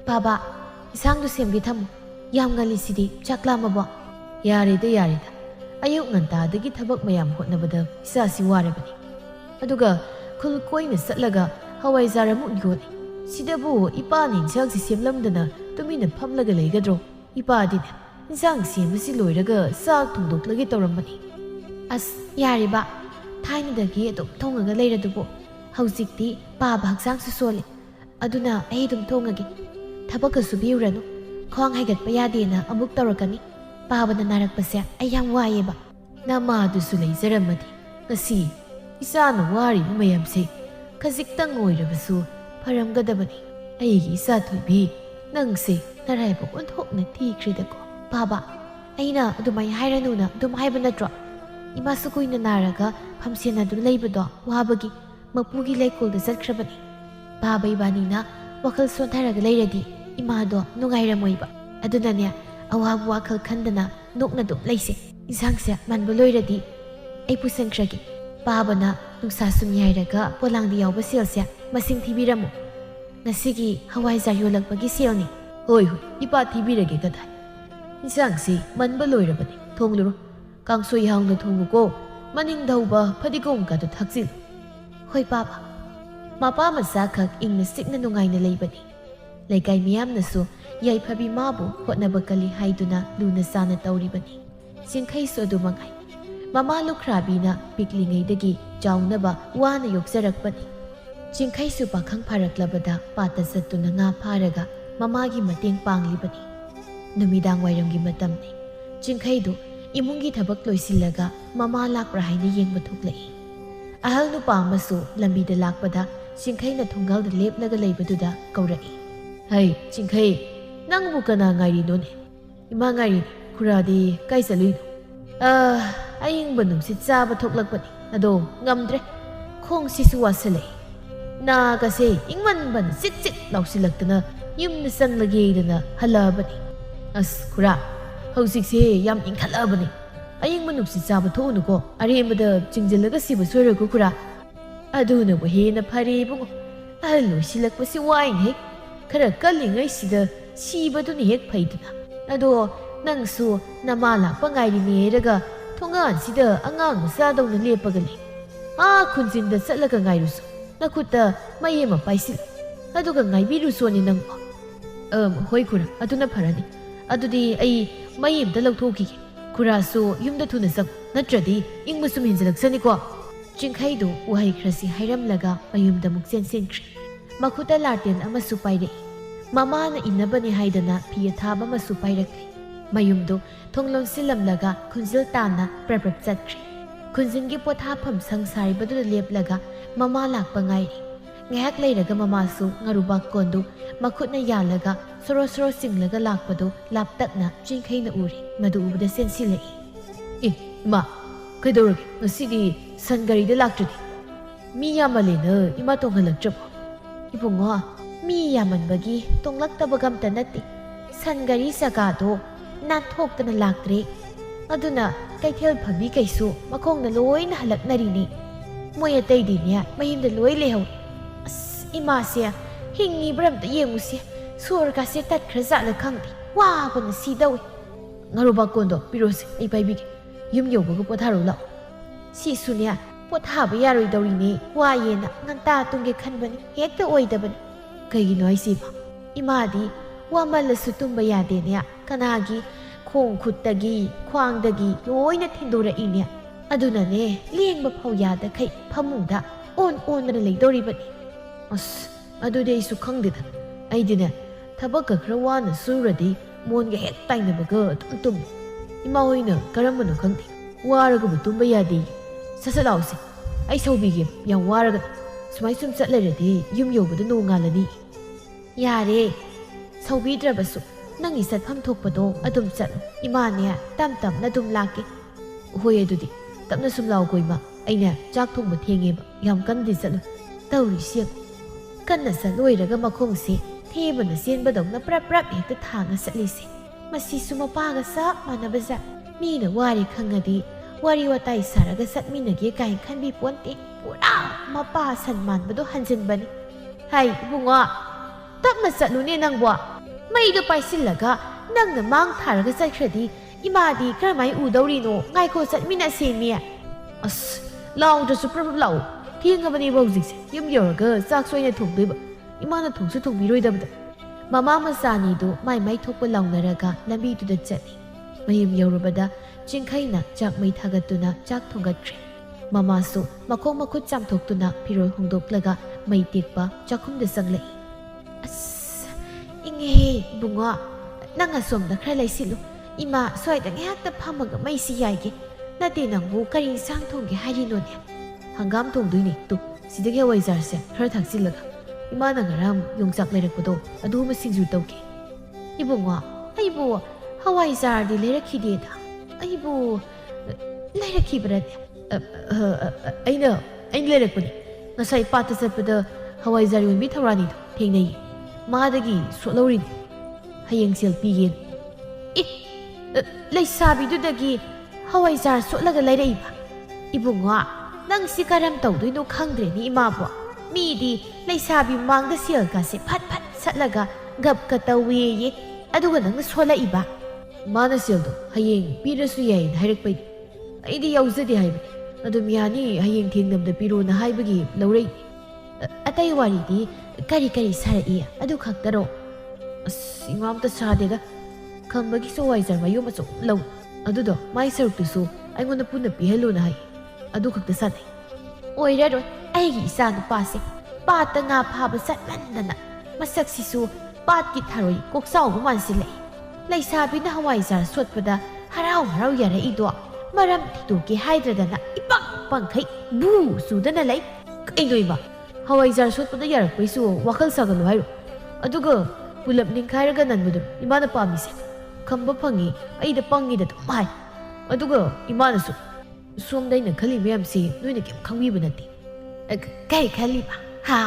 ꯕꯥꯕꯥ ꯏꯟꯁꯥꯡꯗꯨ ꯁꯦꯝꯒꯦ ꯊꯝꯃꯨ ꯌꯥꯝ ꯉꯜꯂꯤꯁꯤꯗꯤ ꯆꯥꯛ ꯂꯥꯝꯃꯕꯣ ꯌꯥꯔꯦꯗ ꯑꯌꯨꯛ ꯉꯟꯇꯥꯗꯒꯤ ꯊꯕꯛ ꯃꯌꯥꯝ ꯍꯣꯠꯅꯕꯗ ꯏꯆꯥꯁꯤ ꯋꯥꯔꯕꯅꯤ ꯑꯗꯨꯒ ꯈꯨꯜ ꯀꯣꯏꯅ ꯆꯠꯂꯒ ꯍꯋꯥꯏꯖꯥꯔ ꯑꯃꯨꯛ ꯌꯣꯜꯂꯤ ꯁꯤꯗꯕꯨ ꯏꯄꯥꯅ ꯏꯟꯁꯥꯡꯁꯤ ꯁꯦꯝꯂꯝꯗꯅ ꯇꯨꯃꯤꯟꯅ ꯐꯝꯂꯒ ꯂꯩꯒꯗ꯭ꯔꯣ ꯏꯄꯥꯗꯤꯅꯦ ꯏꯟꯁꯥꯡ ꯁꯦꯝꯕꯁꯤ ꯂꯣꯏꯔꯒ ꯆꯥꯛ ꯊꯣꯡꯗꯣꯛꯂꯒꯦ ꯇꯧꯔꯝꯕꯅꯤ ꯌꯥꯔꯦꯕ ꯊꯥꯏꯅꯗꯒꯤ ꯑꯗꯨꯝ ꯊꯣꯡꯉꯒ ꯂꯩꯔꯗꯨꯕꯨ ꯍꯧꯖꯤꯛꯇꯤ ꯄꯥꯕ ꯍꯛꯆꯥꯡꯁꯨ ꯁꯣꯜꯂꯤ ꯑꯗꯨꯅ ꯑꯩ ꯑꯗꯨꯝ ꯊꯣꯡꯉꯒꯦ ꯊꯕꯛꯀ ꯁꯨꯕꯤꯔꯨꯔꯅꯨ ꯈ꯭ꯋꯥꯡ ꯍꯥꯏꯒꯠꯄ ꯌꯥꯗꯦꯅ ꯑꯃꯨꯛ ꯇꯧꯔꯛꯀꯅꯤ ꯄꯥꯕꯅ ꯅꯥꯔꯛꯄꯁꯦ ꯑꯩ ꯌꯥꯝ ꯋꯥꯏꯑꯦꯕ ꯅꯃꯥꯗꯨꯁꯨ ꯂꯩꯖꯔꯝꯃꯗꯤ ꯉꯁꯤ ꯏꯆꯥꯅ ꯋꯥꯔꯤꯕ ꯃꯌꯥꯝꯁꯦ ꯈꯖꯤꯛꯇꯪ ꯑꯣꯏꯔꯕꯁꯨ ꯐꯔꯝꯒꯗꯕꯅꯤ ꯑꯩꯒꯤ ꯏꯆꯥ ꯊꯣꯏꯕꯤ ꯅꯪꯁꯦ ꯅꯔꯥꯏꯕꯛ ꯑꯣꯟꯊꯣꯛꯅ ꯊꯤꯈ꯭ꯔꯦꯗꯀꯣ ꯄꯥꯕ ꯑꯩꯅ ꯑꯗꯨꯃꯥꯏꯅ ꯍꯥꯏꯔꯅꯨꯅ ꯑꯗꯨꯝ ꯍꯥꯏꯕ ꯅꯠꯇ꯭ꯔꯣ ꯏꯃꯥꯁꯨ ꯀꯨꯏꯅ ꯅꯥꯔꯒ ꯐꯝꯁꯦꯟꯅꯗꯨꯅ ꯂꯩꯕꯗꯣ ꯋꯥꯕꯒꯤ ꯃꯄꯨꯒꯤ ꯂꯩꯀꯣꯜꯗ ꯆꯠꯈ꯭ꯔꯕꯅꯤ ꯄꯥꯕ ꯏꯕꯥꯅꯤꯅ ꯋꯥꯈꯜ ꯁꯣꯟꯊꯔꯒ ꯂꯩꯔꯗꯤ ꯏꯃꯥꯗꯣ ꯅꯨꯡꯉꯥꯏꯔꯝꯃꯣꯏꯕ ꯑꯗꯨꯅꯅꯦ ꯑꯋꯥꯕ ꯋꯥꯈꯜ ꯈꯟꯗꯅ ꯅꯣꯛꯅ ꯑꯗꯨꯝ ꯂꯩꯁꯦ ꯏꯟꯁꯥꯡꯁꯦ ꯃꯟꯕ ꯂꯣꯏꯔꯗꯤ ꯑꯩ ꯄꯨꯁꯟꯈ꯭ꯔꯒꯦ ꯄꯥꯕꯅ ꯅꯨꯡꯁꯥ ꯁꯨꯝ ꯌꯥꯏꯔꯒ ꯄꯣꯂꯥꯡꯗ ꯌꯥꯎꯕ ꯁꯦꯜꯁꯦ ꯃꯁꯤꯡ ꯊꯤꯕꯤꯔꯝꯃꯨ ꯉꯁꯤꯒꯤ ꯍꯋꯥꯏꯖꯥꯔ ꯌꯣꯜꯂꯛꯄꯒꯤ ꯁꯦꯜꯅꯤ ꯍꯣꯏ ꯏꯄꯥ ꯊꯤꯕꯤꯔꯒꯦ ꯀꯗꯥꯏ ꯏꯟꯁꯥꯡꯁꯤ ꯃꯟꯕ ꯂꯣꯏꯔꯕꯅꯤ ꯊꯣꯡꯂꯨꯔꯣ ꯀꯥꯡꯁꯣꯏ ꯍꯥꯎꯅ ꯊꯣꯡꯉꯨꯀꯣ ꯃꯅꯤꯡꯗ ꯍꯧꯕ ꯐꯗꯤꯒꯣꯝꯒꯗꯣ ꯊꯥꯛꯆꯤꯜꯂꯨ ꯍꯣꯏ ꯄꯥꯕ ꯃꯄꯥ ꯃꯆꯥꯈꯛ ꯏꯪꯅ ꯆꯤꯛꯅ ꯅꯨꯡꯉꯥꯏꯅ ꯂꯩꯕꯅꯤ ꯂꯩꯀꯥꯏ ꯃꯤꯌꯥꯝꯅꯁꯨ ꯌꯥꯏꯐꯕꯤ ꯃꯥꯕꯨ ꯍꯣꯠꯅꯕ ꯀꯜꯂꯤ ꯍꯥꯏꯗꯨꯅ ꯂꯨꯅ ꯆꯥꯅ ꯇꯧꯔꯤꯕꯅꯤ ꯆꯤꯡꯈꯩꯁꯨ ꯑꯗꯨꯃꯉꯥꯏ ꯃꯃꯥ ꯂꯨꯈ꯭ꯔꯥꯕꯤꯅ ꯄꯤꯛꯂꯤꯉꯩꯗꯒꯤ ꯆꯥꯎꯅꯕ ꯋꯥꯅ ꯌꯣꯛꯆꯔꯛꯄꯅꯤ ꯆꯤꯡꯈꯩꯁꯨ ꯄꯥꯈꯪ ꯐꯥꯔꯛꯂꯕꯗ ꯄꯥꯠꯇ ꯆꯠꯇꯨꯅ ꯉꯥ ꯐꯥꯔꯒ ꯃꯃꯥꯒꯤ ꯃꯇꯦꯡ ꯄꯥꯡꯂꯤꯕꯅꯤ ꯅꯨꯃꯤꯗꯥꯡ ꯋꯥꯏꯔꯝꯒꯤ ꯃꯇꯝꯅꯤ ꯆꯤꯡꯈꯩꯗꯨ ꯏꯃꯨꯡꯒꯤ ꯊꯕꯛ ꯂꯣꯏꯁꯤꯜꯂꯒ ꯃꯃꯥ ꯂꯥꯛꯄ꯭ꯔꯥ ꯍꯥꯏꯅ ꯌꯦꯡꯕ ꯊꯣꯛꯂꯛꯏ ꯑꯍꯜ ꯅꯨꯄꯥ ꯑꯃꯁꯨ ꯂꯝꯕꯤꯗ ꯂꯥꯛꯄꯗ ꯆꯤꯡꯈꯩꯅ ꯊꯣꯡꯒꯥꯜꯗ ꯂꯦꯞꯂꯒ ꯂꯩꯕꯗꯨꯗ ꯀꯧꯔꯛꯏ ꯍꯩ ꯆꯤꯡꯈꯩ ꯅꯪꯕꯨ ꯀꯅꯥ ꯉꯥꯏꯔꯤꯅꯣꯅꯦ ꯏꯃꯥ ꯉꯥꯏꯔꯤꯅꯤ ꯈꯨꯔꯥꯗꯤ ꯀꯥꯏ ꯆꯠꯂꯨꯏꯅꯣ ꯑꯏꯪꯕ ꯅꯨꯡꯁꯤꯠ ꯆꯥꯕ ꯊꯣꯛꯂꯛꯄꯅꯤ ꯑꯗꯣ ꯉꯝꯗ꯭ꯔꯦ ꯈꯣꯡꯁꯤꯁꯨ ꯋꯥꯁꯤꯜꯂꯛꯏ ꯅꯥꯒꯁꯦ ꯏꯪꯃꯟꯕꯅ ꯆꯤꯠ ꯆꯤꯠ ꯂꯥꯎꯁꯤꯜꯂꯛꯇꯅ ꯌꯨꯝꯗ ꯆꯪꯂꯒꯦꯗꯅ ꯍꯜꯂꯛꯑꯕꯅꯤ ꯑꯁ ꯈꯨꯔꯥ ꯍꯧꯖꯤꯛꯁꯦ ꯌꯥꯝ ꯏꯪꯈꯠꯂꯛꯑꯕꯅꯤ ꯑꯏꯪꯕ ꯅꯨꯡꯁꯤꯠ ꯆꯥꯕ ꯊꯣꯛꯎꯅꯨꯀꯣ ꯑꯔꯦꯝꯕꯗ ꯆꯤꯡꯁꯤꯜꯂꯒ ꯁꯤꯕ ꯁꯣꯏꯔꯣꯏꯀꯣ ꯈꯨꯔꯥ ꯑꯗꯨꯅꯕꯨ ꯍꯦꯟꯅ ꯐꯔꯦ ꯏꯕꯨꯡꯉꯣ ꯑꯍꯜ ꯑꯣꯏꯁꯤꯜꯂꯛꯄꯁꯤ ꯋꯥꯏꯅꯦ ꯈꯔ ꯀꯜꯂꯤꯉꯩꯁꯤꯗ ꯁꯤꯕꯗꯨꯅ ꯍꯦꯛ ꯐꯩꯗꯅ ꯑꯗꯣ ꯅꯪꯁꯨ ꯅꯃꯥ ꯂꯥꯛꯄ ꯉꯥꯏꯔꯤꯅꯦꯔꯒ ꯊꯣꯡꯒꯥꯟꯁꯤꯗ ꯑꯉꯥꯡ ꯃꯆꯥꯗꯧꯅ ꯂꯦꯞꯄꯒ ꯂꯩ ꯈꯨꯟꯖꯤꯟꯗ ꯆꯠꯂꯒ ꯉꯥꯏꯔꯨꯁꯨ ꯅꯈꯨꯠꯇ ꯃꯩ ꯑꯃ ꯄꯥꯏꯁꯤꯜꯂꯨ ꯑꯗꯨꯒ ꯉꯥꯏꯕꯤꯔꯨꯁꯣꯅꯤ ꯅꯪꯕꯣ ꯍꯣꯏ ꯈꯨꯔꯥ ꯑꯗꯨꯅ ꯐꯔꯅꯤ ꯑꯗꯨꯗꯤ ꯑꯩ ꯃꯩ ꯑꯃꯇ ꯂꯧꯊꯣꯛꯈꯤꯒꯦ ꯈꯨꯔꯥꯁꯨ ꯌꯨꯝꯗ ꯊꯨꯅ ꯆꯪꯉꯨ ꯅꯠꯇ꯭ꯔꯗꯤ ꯏꯪꯕ ꯁꯨꯝ ꯍꯦꯟꯖꯜꯂꯛꯆꯅꯤꯀꯣ ꯆꯤꯡꯈꯩꯗꯨ ꯋꯥꯍꯩ ꯈꯔꯁꯤ ꯍꯥꯏꯔꯝꯂꯒ ꯃꯌꯨꯝꯗ ꯑꯃꯨꯛ ꯆꯦꯟꯁꯤꯟꯈ꯭ꯔꯦ ꯃꯈꯨꯠꯇ ꯂꯥꯇꯦꯟ ꯑꯃꯁꯨ ꯄꯥꯏꯔꯛꯏ ꯃꯃꯥꯅ ꯏꯟꯅꯕꯅꯤ ꯍꯥꯏꯗꯅ ꯐꯤ ꯑꯊꯥꯕ ꯑꯃꯁꯨ ꯄꯥꯏꯔꯛꯂꯤ ꯃꯌꯨꯝꯗꯨ ꯊꯣꯡ ꯂꯣꯟꯁꯤꯜꯂꯝꯂꯒ ꯈꯨꯟꯖꯤꯜ ꯇꯥꯟꯅ ꯄ꯭ꯔꯞ ꯆꯠꯈ꯭ꯔꯦ ꯈꯨꯟꯖꯤꯟꯒꯤ ꯄꯣꯊꯥꯐꯝ ꯁꯪꯁꯥꯔꯤꯕꯗꯨꯗ ꯂꯦꯞꯂꯒ ꯃꯃꯥ ꯂꯥꯛꯄ ꯉꯥꯏꯔꯤ ꯉꯥꯏꯍꯥꯛ ꯂꯩꯔꯒ ꯃꯃꯥꯁꯨ ꯉꯥꯔꯨꯕꯥꯛ ꯀꯣꯟꯗꯨ ꯃꯈꯨꯠꯅ ꯌꯥꯜꯂꯒ ꯁꯣꯔꯣ ꯁꯣꯔꯣ ꯆꯤꯡꯂꯒ ꯂꯥꯛꯄꯗꯨ ꯂꯥꯞꯇꯛꯅ ꯆꯤꯡꯈꯩꯅ ꯎꯔꯤ ꯃꯗꯨ ꯎꯕꯗ ꯆꯦꯟꯁꯤꯜꯂꯛꯏ ꯏꯃꯥ ꯀꯩꯗꯧꯔꯒꯦ ꯉꯁꯤꯗꯤ ꯁꯟ ꯒꯥꯔꯤꯗ ꯂꯥꯛꯇ꯭ꯔꯗꯤ ꯃꯤ ꯌꯥꯝꯃꯜꯂꯦꯅ ꯏꯃꯥ ꯇꯣꯡꯍꯜꯂꯛꯇ꯭ꯔꯕꯣ ꯏꯕꯨꯡꯉꯣ ꯃꯤ ꯌꯥꯝꯃꯟꯕꯒꯤ ꯇꯣꯡꯂꯛꯇꯕꯒ ꯑꯝꯇ ꯅꯠꯇꯦ ꯁꯟ ꯒꯥꯔꯤ ꯆꯀꯥꯗꯣ ꯅꯥꯟꯊꯣꯛꯇꯅ ꯂꯥꯛꯇ꯭ꯔꯦ ꯑꯗꯨꯅ ꯀꯩꯊꯦꯜ ꯐꯝꯕꯤ ꯀꯩꯁꯨ ꯃꯈꯣꯡꯅ ꯂꯣꯏꯅ ꯍꯜꯂꯛꯅꯔꯤꯅꯤ ꯃꯣꯏ ꯑꯇꯩꯗꯤꯅꯦ ꯃꯌꯨꯝꯗ ꯂꯣꯏ ꯂꯩꯍꯧꯏ ꯑꯁ ꯏꯃꯥꯁꯦ ꯍꯤꯡꯉꯤꯕ꯭ꯔꯥ ꯑꯝꯇ ꯌꯦꯡꯉꯨꯁꯦ ꯁꯣꯔꯒꯥꯁꯦ ꯇꯠꯈ꯭ꯔꯖꯥꯠꯂ ꯈꯪꯗꯦ ꯋꯥꯕꯅ ꯁꯤꯗꯧꯏ ꯉꯥꯔꯨꯕꯥꯛ ꯀꯣꯟꯗꯣ ꯄꯤꯔꯣꯁꯦ ꯑꯩ ꯄꯥꯏꯕꯤꯒꯦ ꯌꯨꯝ ꯌꯧꯕꯒ ꯄꯣꯊꯥꯔꯨ ꯂꯥꯛꯑꯣ ꯁꯤꯁꯨꯅꯦ ꯄꯣꯊꯥꯕ ꯌꯥꯔꯣꯏꯗꯧꯔꯤꯅꯦ ꯋꯥꯏꯌꯦꯅ ꯉꯟꯇꯥ ꯇꯨꯝꯒꯦ ꯈꯟꯕꯅꯤ ꯍꯦꯛꯇ ꯑꯣꯏꯗꯕꯅꯤ ꯀꯩꯒꯤꯅꯣ ꯍꯥꯏꯁꯤꯕ ꯏꯃꯥꯗꯤ ꯋꯥꯃꯜꯂꯁꯨ ꯇꯨꯝꯕ ꯌꯥꯗꯦꯅꯦ ꯀꯅꯥꯒꯤ ꯈꯣꯡ ꯈꯨꯠꯇꯒꯤ ꯈ꯭ꯋꯥꯡꯗꯒꯤ ꯂꯣꯏꯅ ꯊꯤꯟꯗꯣꯔꯛꯏꯅꯦ ꯑꯗꯨꯅꯅꯦ ꯂꯦꯡꯕ ꯐꯥꯎ ꯌꯥꯗꯈꯩ ꯐꯃꯨꯡꯗ ꯑꯣꯟꯗꯅ ꯂꯩꯗꯧꯔꯤꯕꯅꯤ ꯑꯁ ꯑꯗꯨꯗꯤ ꯑꯩꯁꯨ ꯈꯪꯗꯦꯗ ꯑꯩꯗꯤꯅꯦ ꯊꯕꯛꯀ ꯈꯔ ꯋꯥꯅ ꯁꯨꯔꯗꯤ ꯃꯣꯟꯒ ꯍꯦꯛ ꯇꯥꯏꯅꯕꯒ ꯑꯗꯨꯝ ꯇꯨꯝꯃꯤ ꯏꯃꯥ ꯍꯣꯏꯅ ꯀꯔꯝꯕꯅꯣ ꯈꯪꯗꯦ ꯋꯥꯔꯒꯕꯨ ꯇꯨꯝꯕ ꯌꯥꯗꯦ ꯁꯠ ꯂꯥꯎꯁꯦ ꯑꯩ ꯁꯧꯕꯤꯒꯦ ꯌꯥꯝ ꯋꯥꯔꯒ ꯁꯨꯃꯥꯏ ꯁꯨꯝ ꯆꯠꯂꯔꯗꯤ ꯌꯨꯝ ꯌꯧꯕꯗ ꯅꯣꯡꯉꯥꯜꯂꯅꯤ ꯌꯥꯔꯦ ꯁꯧꯕꯤꯗ꯭ꯔꯕꯁꯨ ꯅꯪꯒꯤ ꯆꯠꯐꯝ ꯊꯣꯛꯄꯗꯣ ꯑꯗꯨꯝ ꯆꯠꯂꯨ ꯏꯃꯥꯅꯦ ꯇꯞ ꯇꯞꯅ ꯑꯗꯨꯝ ꯂꯥꯛꯀꯦ ꯍꯣꯏ ꯑꯗꯨꯗꯤ ꯇꯞꯅ ꯁꯨꯝ ꯂꯥꯛꯎꯀꯣ ꯏꯃꯥ ꯑꯩꯅ ꯆꯥꯛ ꯊꯣꯡꯕ ꯊꯦꯡꯉꯦꯕ ꯌꯥꯝ ꯀꯟꯅꯗꯤ ꯆꯠꯂꯨ ꯇꯧꯔꯤꯁꯤ ꯀꯟꯅ ꯆꯠꯂꯣꯏꯔꯒ ꯃꯈꯣꯡꯁꯦ ꯊꯦꯕꯅ ꯆꯦꯟꯕꯗꯧꯅ ꯄ꯭ꯔꯞ ꯍꯦꯛꯇ ꯊꯥꯡꯉ ꯆꯠꯂꯤꯁꯦ ꯃꯁꯤꯁꯨ ꯃꯄꯥꯒ ꯆꯞ ꯃꯥꯟꯅꯕꯖꯥꯠ ꯃꯤꯅ ꯋꯥꯔꯤ ꯈꯪꯉꯗꯤ ꯋꯥꯔꯤ ꯋꯥꯇꯥꯏ ꯁꯥꯔꯒ ꯆꯠꯃꯤꯟꯅꯒꯦ ꯀꯥꯏ ꯈꯟꯕꯤ ꯄꯣꯟꯇꯦ ꯄꯨꯔꯥ ꯃꯄꯥ ꯁꯟ ꯃꯥꯟꯕꯗꯣ ꯍꯟꯖꯤꯟꯕꯅꯤ ꯍꯥꯏ ꯏꯕꯨꯡꯉꯣ ꯇꯞꯅ ꯆꯠꯂꯨꯅꯦ ꯅꯪꯕꯣ ꯃꯩꯗꯣ ꯄꯥꯏꯁꯤꯜꯂꯒ ꯅꯪꯅ ꯃꯥꯡ ꯊꯥꯔꯒ ꯆꯠꯈ꯭ꯔꯗꯤ ꯏꯃꯥꯗꯤ ꯀꯔꯝꯍꯥꯏ ꯎꯗꯧꯔꯤꯅꯣ ꯉꯥꯏꯈꯣ ꯆꯠꯃꯤꯟꯅꯁꯦꯃꯤ ꯑꯁ ꯂꯥꯎꯗ꯭ꯔꯁꯨ ꯄ꯭ꯔꯞ ꯂꯥꯛꯎ ꯊꯦꯡꯉꯕꯅꯦꯕ ꯍꯧꯖꯤꯛꯁꯦ ꯌꯨꯝ ꯌꯧꯔꯒ ꯆꯥꯛ ꯁꯣꯏꯅ ꯊꯣꯡꯗꯣꯏꯕ ꯏꯃꯥꯅ ꯊꯣꯡꯁꯨ ꯊꯣꯡꯕꯤꯔꯣꯏꯗꯕꯗ ꯃꯃꯥ ꯃꯆꯥꯅꯤꯗꯨ ꯃꯥꯏ ꯊꯣꯛꯄ ꯂꯥꯎꯅꯔꯒ ꯂꯝꯕꯤꯗꯨꯗ ꯆꯠꯂꯤ ꯃꯌꯨꯝ ꯌꯧꯔꯕꯗ ꯆꯤꯡꯈꯩꯅ ꯆꯥꯛ ꯃꯩ ꯊꯥꯒꯠꯇꯨꯅ ꯆꯥꯛ ꯊꯣꯡꯒꯠꯈ꯭ꯔꯦ ꯃꯃꯥꯁꯨ ꯃꯈꯣꯡ ꯃꯈꯨꯠ ꯆꯥꯝꯊꯣꯛꯇꯨꯅ ꯐꯤꯔꯣꯜ ꯍꯣꯡꯗꯣꯛꯂꯒ ꯃꯩ ꯇꯦꯛꯄ ꯆꯥꯛꯈꯨꯝꯗ ꯆꯪꯂꯛꯏ ꯑꯁ Inghe bungo nang asomda khra laisilu ima soida ngehakta phamaga maisi yaige nate nangbu kari sang thongge hairino ne hangam thongduini tu sidage waijar se khra thakchilaga ima na ngaram yongchak lerakpodo adu ma singju tawke ibungo aibu hawai jar di lerakhi da aibu lerakhi brade aina lerakpani ngasai pata sappada hawai jar yonbi thawrani thengnai madagi solaurin hayeng sel pigen leisabi hawai jar sotlaga lairaiba ibungo nang si karam tawduino khangdre ni imabo midi leisabi mangda sel ka se phat phat satlaga gap ka tawi ye aduga nang sola iba mana sel do hayeng pirasu yai hairakpai aidi yauzade haibi adu miyani hayeng thengnamda piro na haibagi laurai atai wari di kari sarai adu khaktaro ingam ta sadega khambagi so waijar mayu maso lau adudo mai saruk tu aingona punna pihelo na hai adu khakta sadai oiraro aigi isa nu pase pata nga phaba satlandana masak sisu pat ki tharoi koksau man sile leisabi na hawai jar sotpada harau yara ido maram titu ki haidradana ipak pangkhai bu sudana lai kainoiba hawai jar sotpada yarak paisu wakal sagal hairo aduga pulap ningkhairaga nanbudu imana pamise khamba phangi aida pangi da mai aduga imana su somdaina khali meyam se noina kem khangbi banati kai khali ba ha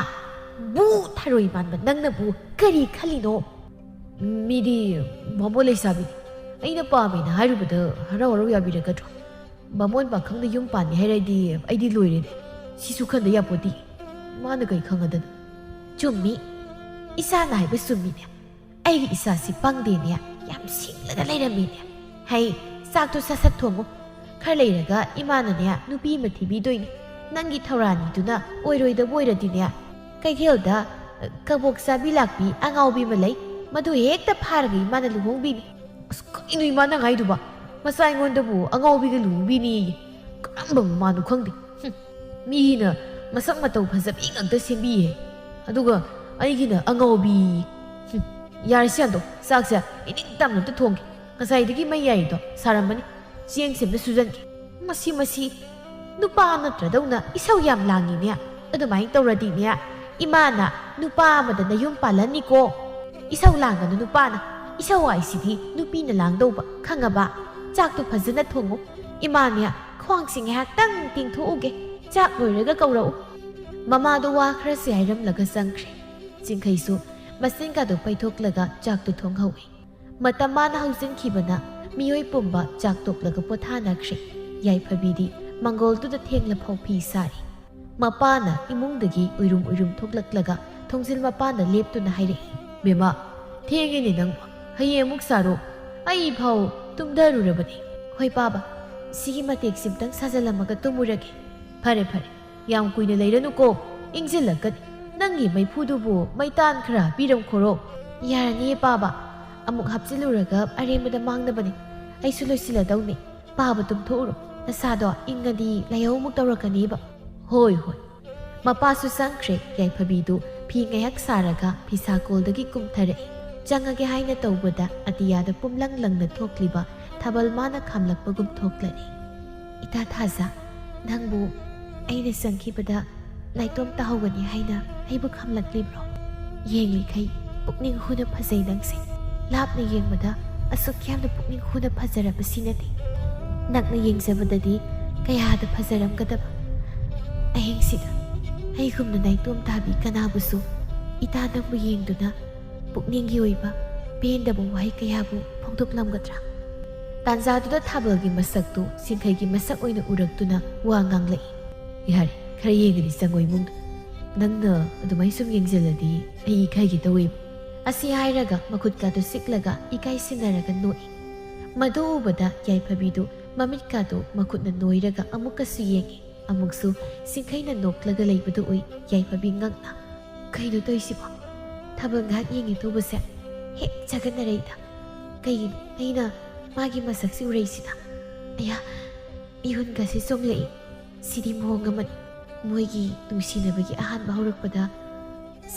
bu tharoi banba nangna bu kari khali no midi mamole sabi aina pame na hairubada harau yabiraga tro bamon ba khangda yum pani hairadi aidi loire sisu khanda yapodi mana kai khangada chummi isa na haiba summi ne ai isa si pangde ne yam singlaga leirami ne hai sak to sasat thongo khar leiraga imana ne nupi mathibi doine nangi thawrani duna oiroi da boiradi ne kai thelda kabok sabi lakbi angaubi malai madu hekta phargi mana luhongbi ni inu imana ngai duba masai ngonda bu angaubi ga luhongbi ni kamba manu khangdi mi na masak matau phazabi ngakta sembi he aduga aigina angaubi yarsiando saksa ining tamna ta thongge ngasai digi mai yai do saramani sieng semna sujanki masi nupa natradawna isaw yam langi niya adumai tawradi niya imana nupa amada na yung palani ko isaw langa na nupa na isaw ay sidi nupi na lang daw ba khangaba chak to phazana thongo imanya khwang sing haktang tingthuuge chak loiraga kawrau mama do wa khra se hairam laga sangkhre jingkhai su masing ka do paithoklaga chak to thonghawi matamana hausin khibana miyoi pumba chak toklaga pothana khre yai phabidi mangol tu da thengla phau phi sari mapana imungdagi uirum thoklaklaga thongsil mapana leptuna haire bema thengini nang haye muk saro ai phau tumdaru rabani hoi baba sigi matek simtang sajalamaga tumurage phare yam kuina leiranu ko ingjilakat nangi mai phudubu maitan khara piram khoro yarani baba amuk hapsiluraga aremada mangdabani ai suloisila dawni baba tumthuro nasado ingadi layau muk tawrakani ba hoi mapasu sangkhre yai phabidu phi ngayak saraga phisakoldagi kumthare changage haina tawbada atiyada pumlang langna thokliba thabal mana khamlakpagum thoklani ita thaza nangbu aina sangkhibada laitom tahogani haina aibu khamlaklibro yengli khai pukning huna phazai nangse lapna yengmada asukyamna pukning huna phazaraba sinati nakna yengzabadadi kayada phazaram kadaba aheng sida aigumna naitom tabi kanabusu ita nangbu yengduna pukningi oiba pendaba wahai kayabu phongdoklamgadra tanzaduda thabalgi masaktu sinkhaigi masak oina uraktuna wa nganglai yari khara yengani sangoi mung nangna adumai sum yengjaladi ai khaigi tawe asi hairaga makhut ka do siklaga ikai sinaraga noi madu ubada yai phabidu mamit ka do makhut na noiraga amuka su yengi amuksu singkhaina noklaga leibadu oi yai phabi ngangna kaino toisiba thabal ngak yengi tobase he chaganareida kai aina magi masaksi ureisida aya ihun ga si songlei sidi mohangaman moigi nungsinabagi ahan bahurakpada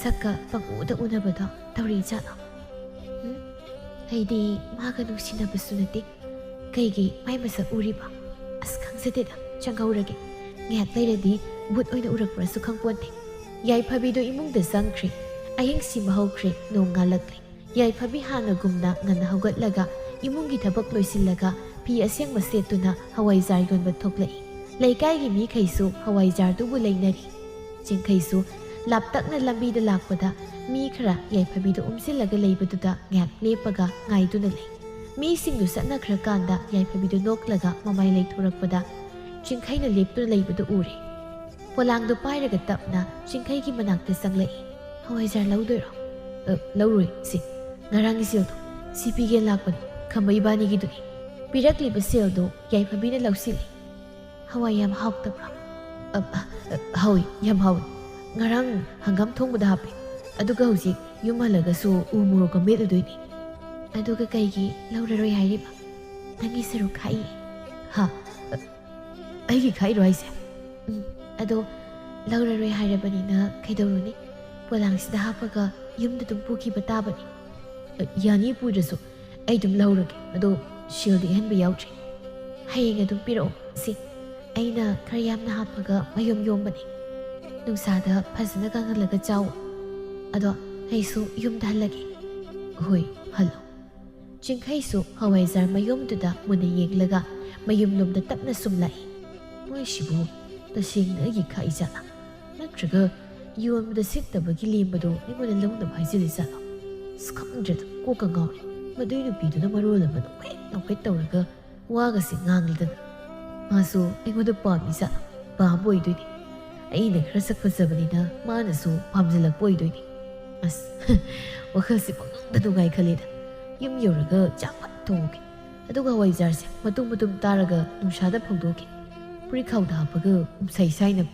saka paguda unabada tawri jana ꯑꯩꯗꯤ ꯃꯥꯒ ꯅꯨꯡꯁꯤꯅꯕꯁꯨ ꯅꯠꯇꯦ ꯀꯩꯒꯤ ꯃꯥꯏ ꯃꯁꯛ ꯎꯔꯤꯕ ꯑꯁ ꯈꯪꯖꯗꯦꯗ ꯆꯪꯍꯧꯔꯒꯦ ꯉꯥꯏꯍꯥꯛ ꯂꯩꯔꯗꯤ ꯕꯨꯠ ꯑꯣꯏꯅ ꯎꯔꯛꯄ꯭ꯔꯁꯨ ꯈꯪꯄꯣꯟꯇꯦ ꯌꯥꯏꯐꯕꯤꯗꯣ ꯏꯃꯨꯡꯗ ꯆꯪꯈ꯭ꯔꯦ ꯑꯍꯤꯡꯁꯤꯃ ꯍꯧꯈ꯭ꯔꯦ ꯅꯣꯡ ꯉꯥꯜꯂꯛꯂꯦ ꯌꯥꯏꯐꯕꯤ ꯍꯥꯟꯅꯒꯨꯝꯅ ꯉꯟꯅ ꯍꯧꯒꯠꯂꯒ ꯏꯃꯨꯡꯒꯤ ꯊꯕꯛ ꯂꯣꯏꯁꯤꯜꯂꯒ ꯐꯤ ꯑꯁꯦꯡꯕ ꯁꯦꯠꯇꯨꯅ ꯍꯋꯥꯏꯖꯥꯔ ꯌꯣꯟꯕ ꯊꯣꯛꯂꯛꯏ ꯂꯩꯀꯥꯏꯒꯤ ꯃꯤꯈꯩꯁꯨ ꯍꯋꯥꯏꯖꯥꯔꯗꯨꯕꯨ ꯂꯩꯅꯔꯤ ꯆꯤꯡꯈꯩꯁꯨ ꯂꯥꯞꯇꯛꯅ ꯂꯝꯕꯤꯗ ꯂꯥꯛꯄꯗ ꯃꯤ ꯈꯔ ꯌꯥꯏꯐꯕꯤꯗ ꯎꯝꯁꯤꯜꯂꯒ ꯂꯩꯕꯗꯨꯗ ꯉꯥꯏꯍꯥꯛ ꯂꯦꯞꯄꯒ ꯉꯥꯏꯗꯨꯅ ꯂꯩ ꯃꯤꯁꯤꯡꯗꯨ ꯆꯠꯅꯈ꯭ꯔꯀꯥꯟꯗ ꯌꯥꯏꯐꯕꯤꯗꯨ ꯅꯣꯛꯂꯒ ꯃꯃꯥꯏ ꯂꯩꯊꯣꯔꯛꯄꯗ ꯆꯤꯡꯈꯩꯅ ꯂꯦꯞꯇꯨꯅ ꯂꯩꯕꯗꯨ ꯎꯔꯦ ꯄꯣꯂꯥꯡꯗꯨ ꯄꯥꯏꯔꯒ ꯇꯞꯅ ꯆꯤꯡꯈꯩꯒꯤ ꯃꯅꯥꯛꯇ ꯆꯪꯂꯛꯏ ꯍꯋꯥꯏꯖꯥꯔ ꯂꯧꯗꯣꯏꯔꯣ ꯂꯧꯔꯣꯏ ꯁꯤ ꯉꯔꯥꯡꯒꯤ ꯁꯦꯜꯗꯣ ꯁꯤ ꯄꯤꯒꯦꯅ ꯂꯥꯛꯄꯅꯤ ꯈꯝꯕ ꯏꯕꯥꯅꯤꯒꯤꯗꯨꯅꯤ ꯄꯤꯔꯛꯂꯤꯕ ꯁꯦꯜꯗꯨ ꯌꯥꯏꯐꯕꯤꯅ ꯂꯧꯁꯤꯜꯂꯤ ꯍꯋꯥꯏ ꯌꯥꯝ ꯍꯥꯎꯇꯕ꯭ꯔꯣ ꯍꯥꯎꯏ ꯌꯥꯝ ꯍꯥꯎꯏ ꯉꯔꯥꯡ ꯍꯪꯒꯥꯝ ꯊꯣꯡꯕꯗ ꯍꯥꯞꯄꯦ ꯑꯗꯨꯒ ꯍꯧꯖꯤꯛ ꯌꯨꯝ ꯍꯜꯂꯒꯁꯨ ꯎ ꯃꯣꯔꯣꯛꯀ ꯃꯦꯠꯂꯨꯗꯣꯏꯅꯤ ꯑꯗꯨꯒ ꯀꯩꯒꯤ ꯂꯧꯔꯔꯣꯏ ꯍꯥꯏꯔꯤꯕ ꯅꯪꯒꯤ ꯁꯔꯨꯛ ꯈꯥꯛꯏ ꯍꯥ ꯑꯩꯒꯤ ꯈꯥꯛꯏꯔꯣ ꯍꯥꯏꯁꯦ ꯑꯗꯣ ꯂꯧꯔꯔꯣꯏ ꯍꯥꯏꯔꯕꯅꯤꯅ ꯀꯩꯗꯧꯔꯨꯅꯤ ꯄꯣꯂꯥꯡꯁꯤꯗ ꯍꯥꯞꯄꯒ ꯌꯨꯝꯗ ꯑꯗꯨꯝ ꯄꯨꯈꯤꯕ ꯇꯥꯕꯅꯤ ꯌꯥꯅꯤ ꯄꯨꯗ꯭ꯔꯁꯨ ꯑꯩ ꯑꯗꯨꯝ ꯂꯧꯔꯒꯦ ꯑꯗꯣ ꯁꯦꯜꯗꯤ ꯑꯍꯦꯟꯕ ꯌꯥꯎꯗ꯭ꯔꯤ ꯍꯌꯦꯡ ꯑꯗꯨꯝ ꯄꯤꯔꯛꯑꯣ ꯁꯤ ꯑꯩꯅ ꯈꯔ ꯌꯥꯝꯅ ꯍꯥꯞꯄꯒ ꯃꯌꯨꯝ ꯌꯣꯝꯕꯅꯤ ꯅꯨꯡꯁꯥꯗ ꯐꯖꯅ ꯀꯪꯍꯜꯂꯒ ꯆꯥꯎ ꯑꯗꯣ ꯑꯩꯁꯨ ꯌꯨꯝꯗ ꯍꯜꯂꯒꯦ ꯍꯣꯏ ꯍꯜꯂꯣ ꯆꯤꯡꯈꯩꯁꯨ ꯍꯋꯥꯏꯖꯥꯔ ꯃꯌꯨꯝꯗꯨꯗ ꯃꯨꯟꯅ ꯌꯦꯡꯂꯒ ꯃꯌꯨꯝꯂꯣꯝꯗ ꯇꯞꯅ ꯁꯨꯝꯂꯛꯏ ꯃꯣꯏꯁꯤꯕꯨ ꯇꯁꯦꯡꯅ ꯑꯩꯒꯤ ꯈꯥꯛꯏ ꯖꯥꯠꯂꯥ ꯅꯠꯇ꯭ꯔꯒ ꯌꯣꯟꯕꯗ ꯁꯤꯠꯇꯕꯒꯤ ꯂꯦꯝꯕꯗꯣ ꯑꯩꯉꯣꯟꯗ ꯂꯧꯅꯕ ꯍꯥꯏꯖꯤꯜꯂꯤ ꯖꯥꯠꯂꯣ ꯑꯁ ꯈꯪꯗ꯭ꯔꯦꯗ ꯀꯣꯛꯀ ꯉꯥꯎꯔꯦ ꯃꯗꯨꯏ ꯅꯨꯄꯤꯗꯨꯅ ꯃꯔꯣꯜ ꯑꯃ ꯅꯣꯛꯐꯦꯠ ꯇꯧꯔꯒ ꯋꯥꯒꯁꯦ ꯉꯥꯡꯂꯤꯗꯅ ꯃꯥꯁꯨ ꯑꯩꯉꯣꯟꯗ ꯄꯥꯝꯃꯤ ꯖꯥꯠꯂꯥ ꯄꯥꯝꯕ ꯑꯣꯏꯗꯣꯏꯅꯤ ꯑꯩꯅ ꯈꯔ ꯁꯛ ꯐꯖꯕꯅꯤꯅ ꯃꯥꯅꯁꯨ ꯄꯥꯝꯖꯤꯜꯂꯛꯄ ꯑꯣꯏꯗꯣꯏꯅꯤ ꯑꯁ ꯋꯥꯈꯜꯁꯦ ꯄꯪꯅꯨꯡꯗ ꯅꯨꯡꯉꯥꯏ ꯈꯜꯂꯦꯗ ꯌꯨꯝ ꯌꯧꯔꯒ ꯆꯥꯛ ꯐꯠ ꯊꯣꯡꯉꯨꯒꯦ ꯑꯗꯨꯒ ꯍꯋꯥꯏꯖꯥꯔꯁꯦ ꯃꯇꯨꯝ ꯃꯇꯨꯝ ꯇꯥꯔꯒ ꯅꯨꯡꯁꯥꯗ ꯐꯧꯗꯣꯛꯀꯦ ꯐꯨꯔꯤꯈꯥꯎꯗ ꯍꯥꯞꯄꯒ ꯎꯝꯁꯩ ꯁꯥꯏꯅꯕ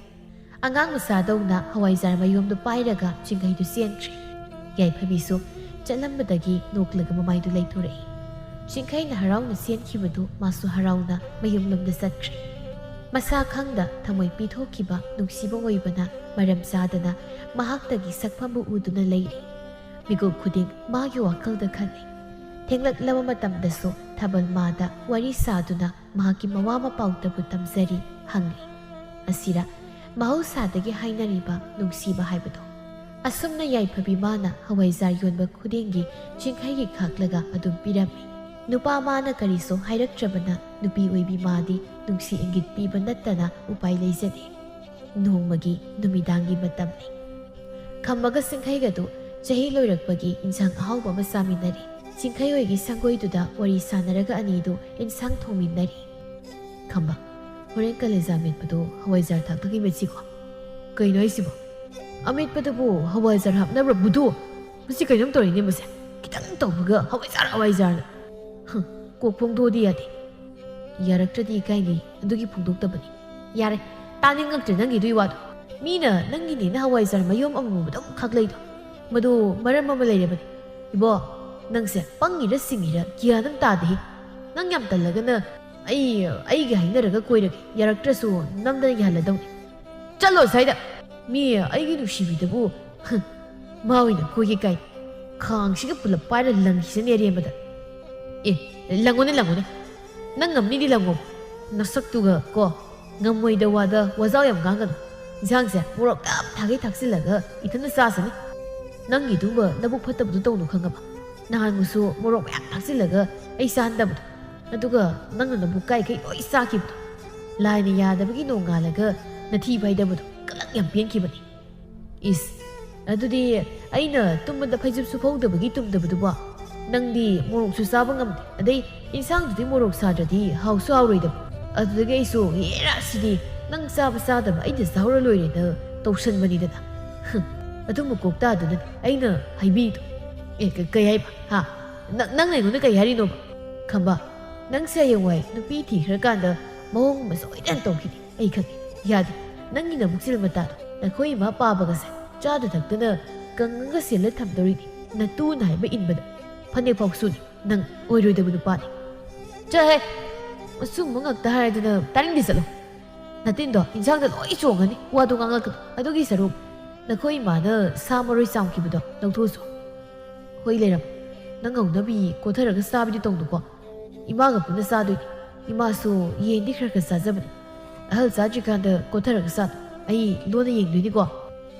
ꯑꯉꯥꯡ ꯃꯆꯥꯗꯧꯅ ꯍꯋꯥꯏꯖꯥꯔ ꯃꯌꯨꯝꯗꯨ ꯄꯥꯏꯔꯒ ꯆꯤꯡꯈꯩꯗꯨ ꯆꯦꯟꯈ꯭ꯔꯦ ꯌꯥꯏꯐꯕꯤꯁꯨ ꯆꯠꯂꯝꯕꯗꯒꯤ ꯅꯣꯛꯂꯒ ꯃꯃꯥꯏꯗꯨ ꯂꯩꯊꯣꯔꯛꯏ ꯆꯤꯡꯈꯩꯅ ꯍꯔꯥꯎꯅ ꯆꯦꯟꯈꯤꯕꯗꯨ ꯃꯥꯁꯨ ꯍꯔꯥꯎꯅ ꯃꯌꯨꯝꯂꯣꯝꯗ ꯆꯠꯈ꯭ꯔꯦ ꯃꯁꯥ ꯈꯪꯗ ꯊꯃꯣꯏ ꯄꯤꯊꯣꯛꯈꯤꯕ ꯅꯨꯡꯁꯤꯕ ꯑꯣꯏꯕꯅ ꯃꯔꯝ ꯆꯥꯗꯅ ꯃꯍꯥꯛꯇꯒꯤ ꯁꯛꯐꯝꯕꯨ ꯎꯗꯨꯅ ꯂꯩꯔꯤ ꯃꯤꯀꯨꯞ ꯈꯨꯗꯤꯡ ꯃꯥꯒꯤ ꯋꯥꯈꯜꯗ ꯈꯜꯂꯤ ꯊꯦꯡꯂꯛꯂꯕ ꯃꯇꯝꯗꯁꯨ ꯊꯥꯕꯜ ꯃꯥꯗ ꯋꯥꯔꯤ ꯁꯥꯗꯨꯅ ꯃꯍꯥꯛꯀꯤ ꯃꯋꯥ ꯃꯄꯥꯎꯇꯕꯨ ꯇꯝꯖꯔꯤ ꯍꯪꯂꯤ ꯑꯁꯤꯔ ꯃꯍꯧꯁꯥꯗꯒꯤ ꯍꯥꯏꯅꯔꯤꯕ ꯅꯨꯡꯁꯤꯕ ꯍꯥꯏꯕꯗꯣ ꯑꯁꯨꯝꯅ ꯌꯥꯏꯐꯕꯤ ꯃꯥꯅ ꯍꯋꯥꯏꯖꯥꯔ ꯌꯣꯟꯕ ꯈꯨꯗꯤꯡꯒꯤ ꯆꯤꯡꯈꯩꯒꯤ ꯈꯥꯛꯂꯒ ꯑꯗꯨꯝ ꯄꯤꯔꯝꯃꯤ ꯅꯨꯄꯥ ꯃꯥꯅ ꯀꯔꯤꯁꯨ ꯍꯥꯏꯔꯛꯇ꯭ꯔꯕꯅ ꯅꯨꯄꯤ ꯑꯣꯏꯕꯤ ꯃꯥꯗꯤ ꯅꯨꯡꯁꯤ ꯏꯪꯒꯤꯠ ꯄꯤꯕ ꯅꯠꯇꯅ ꯎꯄꯥꯏ ꯂꯩꯖꯗꯦ ꯅꯣꯡꯃꯒꯤ ꯅꯨꯃꯤꯗꯥꯡꯒꯤ ꯃꯇꯝꯅꯤ ꯈꯝꯕꯒ ꯆꯤꯡꯈꯩꯒꯗꯨ ꯆꯍꯤ ꯂꯣꯏꯔꯛꯄꯒꯤ ꯏꯟꯁꯥꯡ ꯑꯍꯥꯎꯕ ꯑꯃ ꯆꯥꯃꯤꯟꯅꯔꯤ ꯆꯤꯡꯈꯩ ꯍꯣꯏꯒꯤ ꯁꯪꯒꯣꯏꯗꯨꯗ ꯋꯥꯔꯤ ꯁꯥꯟꯅꯔꯒ ꯑꯅꯤꯗꯨ ꯏꯟꯁꯥꯡ ꯊꯣꯡꯃꯤꯟꯅꯔꯤ ꯈꯝꯕ ꯍꯣꯔꯦꯟ ꯀꯂꯦꯖꯥ ꯃꯦꯠꯄꯗꯣ ꯍꯋꯥꯏꯖꯥꯔ ꯊꯥꯛꯇꯒꯤ ꯃꯦꯠꯁꯤꯀꯣ ꯀꯩꯅꯣ ꯍꯥꯏꯁꯤꯕꯣ ꯑꯃꯦꯠꯄꯗꯨꯕꯨ ꯍꯋꯥꯏꯖꯥꯔ ꯍꯥꯞꯅꯕ꯭ꯔꯥ ꯕꯨꯗꯨ ꯃꯁꯤ ꯀꯩꯅꯣꯝ ꯇꯧꯔꯤꯅꯦ ꯃꯁꯦ ꯈꯤꯇꯪ ꯇꯧꯕꯒ ꯍꯋꯥꯏꯖꯥꯔꯅ ꯀꯣꯛ ꯐꯣꯡꯗꯣꯛꯑꯗꯤ ꯌꯥꯗꯦ ꯌꯥꯔꯛꯇ꯭ꯔꯗꯤ ꯏꯀꯥꯏꯅꯤ ꯑꯗꯨꯒꯤ ꯐꯣꯡꯗꯣꯛꯇꯕꯅꯤ ꯌꯥꯔꯦ ꯇꯥꯅꯤꯡꯉꯛꯇ꯭ꯔꯦ ꯅꯪꯒꯤꯗꯨꯏ ꯋꯥꯗꯣ ꯃꯤꯅ ꯅꯪꯒꯤꯅꯦꯅ ꯍꯋꯥꯏꯖꯥꯔ ꯃꯌꯣꯝ ꯑꯃꯃꯝꯗꯪ ꯈꯥꯛꯂꯩꯗꯣ ꯃꯗꯨ ꯃꯔꯝ ꯑꯃ ꯂꯩꯔꯕꯅꯤ ꯏꯕꯣ ꯅꯪꯁꯦ ꯄꯪꯉꯤꯔ ꯁꯤꯡꯉꯤꯔ ꯒ꯭ꯌꯥꯟ ꯑꯃ ꯇꯥꯗꯦ ꯅꯪ ꯌꯥꯝ ꯇꯜꯂꯒꯅ ꯑꯩꯒ ꯍꯥꯏꯅꯔꯒ ꯀꯣꯏꯔꯒꯦ ꯌꯥꯔꯛꯇ꯭ꯔꯁꯨ ꯅꯝꯗꯅ ꯌꯥꯍꯜꯂꯗꯧꯅꯤ ꯆꯠꯂꯣ ꯁ꯭ꯋꯥꯏꯗ ꯃꯤ ꯑꯩꯒꯤ ꯅꯨꯡꯁꯤꯕꯤꯗꯕꯨ ꯃꯥ ꯑꯣꯏꯅ ꯀꯣꯏꯒꯦ ꯀꯥꯏ ꯈꯥꯡꯁꯤꯒ ꯄꯨꯂꯞ ꯄꯥꯏꯔ ꯂꯪꯈꯤꯁꯅꯤ ꯑꯔꯦꯝꯕꯗ ꯂꯪꯉꯣꯅꯦ ꯅꯪ ꯉꯝꯅꯤꯗꯤ ꯂꯪꯉꯣ ꯅꯁꯛꯇꯨꯒ ꯀꯣ ꯉꯝꯃꯣꯏꯗ ꯋꯥꯗ ꯋꯥꯖꯥꯎ ꯌꯥꯝ ꯉꯥꯡꯒꯅꯨ ꯏꯟꯁꯥꯡꯁꯦ ꯃꯣꯔꯣꯛ ꯇꯞ ꯊꯥꯒꯩ ꯊꯥꯛꯆꯤꯜꯂꯒ ꯏꯊꯟꯇ ꯆꯥꯁꯅꯤ ꯅꯪꯒꯤꯗꯨꯕ ꯅꯕꯨꯛ ꯐꯠꯇꯕꯗꯨ ꯇꯧꯅꯨ ꯈꯪꯉꯕ ꯅꯍꯥꯟꯃꯨꯛꯁꯨ ꯃꯣꯔꯣꯛ ꯃꯌꯥꯝ ꯊꯥꯛꯆꯤꯜꯂꯒ ꯑꯩ ꯆꯥꯍꯟꯗꯕꯗꯣ ꯑꯗꯨꯒ ꯅꯪꯅ ꯅꯕꯨꯛ ꯀꯥꯏꯈꯩ ꯂꯣꯏ ꯆꯥꯈꯤꯕꯗꯣ ꯂꯥꯏꯅ ꯌꯥꯗꯕꯒꯤ ꯅꯣꯡꯉꯥꯜꯂꯒ ꯅꯊꯤ ꯐꯥꯏꯗꯕꯗꯣ ꯀꯂꯛ ꯌꯥꯝ ꯄꯦꯟꯈꯤꯕꯅꯤ ꯏꯁ ꯑꯗꯨꯗꯤ ꯑꯩꯅ ꯇꯨꯝꯕꯗ ꯐꯩꯖꯨꯞꯁꯨ ꯐꯧꯗꯕꯒꯤ ꯇꯨꯝꯗꯕꯗꯨꯕꯣ ꯅꯪꯗꯤ ꯃꯣꯔꯣꯛꯁꯨ ꯆꯥꯕ ꯉꯝꯗꯦ ꯑꯗꯩ ꯏꯟꯁꯥꯡꯗꯨꯗꯤ ꯃꯣꯔꯣꯛ ꯁꯥꯗ꯭ꯔꯗꯤ ꯍꯥꯎꯁꯨ ꯍꯥꯎꯔꯣꯏꯗꯕ ꯑꯗꯨꯗꯒꯤ ꯑꯩꯁꯨ ꯍꯦꯔꯥ ꯁꯤꯗꯤ ꯅꯪ ꯆꯥꯕ ꯆꯥꯗꯕ ꯑꯩꯅ ꯆꯥꯍꯧꯔ ꯂꯣꯏꯔꯦꯅ ꯇꯧꯁꯟꯕꯅꯤꯗꯅ ꯑꯗꯨꯝꯕ ꯀꯣꯛꯇꯥꯗꯨꯅꯅꯤ ꯑꯩꯅ ꯍꯥꯏꯕꯤꯗꯣ ꯀꯩ ꯍꯥꯏꯕ ꯍꯥ ꯅꯪꯅ ꯑꯩꯉꯣꯟꯗ ꯀꯩ ꯍꯥꯏꯔꯤꯅꯣꯕ ꯈꯝꯕ ꯅꯪꯁꯦ ꯍꯌꯦꯡꯋꯥꯏ ꯅꯨꯄꯤ ꯊꯤꯈ꯭ꯔꯀꯥꯟꯗ ꯃꯑꯣꯡ ꯑꯃ ꯁꯣꯏꯗꯅ ꯇꯧꯈꯤꯅꯤ ꯑꯩ ꯈꯪꯉꯦ ꯌꯥꯗꯦ ꯅꯪꯒꯤ ꯅꯕꯨꯛꯆꯤꯜ ꯃꯇꯥꯗꯣ ꯅꯈꯣꯏ ꯏꯃꯥ ꯄꯥꯕꯒꯁꯦ ꯆꯥꯗ ꯊꯛꯇꯅ ꯀꯪꯉꯒ ꯁꯦꯜꯂ ꯊꯝꯗꯧꯔꯤꯅꯤ ꯅꯇꯨꯅ ꯍꯥꯏꯕ ꯏꯟꯕꯗ ꯐꯅꯦꯛ ꯐꯥꯎ ꯁꯨꯗ꯭ꯔꯤ ꯅꯪ ꯑꯣꯏꯔꯣꯏꯗꯕ ꯅꯨꯄꯥꯅꯤ ꯆꯠꯍꯦ ꯑꯁꯨꯝꯕ ꯉꯛꯇ ꯍꯥꯏꯔꯗꯅ ꯇꯥꯅꯤꯡꯗꯦ ꯆꯠꯂꯣ ꯅꯇꯤꯟꯗꯣ ꯏꯟꯁꯥꯡꯗ ꯂꯣꯏ ꯆꯣꯡꯉꯅꯤ ꯋꯥꯗꯣ ꯉꯥꯡꯂꯛꯀꯅꯨ ꯑꯗꯨꯒꯤ ꯁꯔꯨꯛ ꯅꯈꯣꯏ ꯏꯃꯥꯅ ꯁꯥ ꯃꯔꯣꯏ ꯆꯥꯝꯈꯤꯕꯗꯣ ꯂꯧꯊꯣꯛꯎꯁꯨ ꯍꯣꯏ ꯂꯩꯔꯝ ꯅꯪ ꯉꯧꯅꯕꯤ ꯀꯣꯊꯔꯒ ꯆꯥꯕꯗꯤ ꯇꯧꯅꯨꯀꯣ 이마가 분에 싸도 이마소 예인디 그렇게 싸자버니 ahal 자지간다 고타르가 싸 아이 노는 얘기니고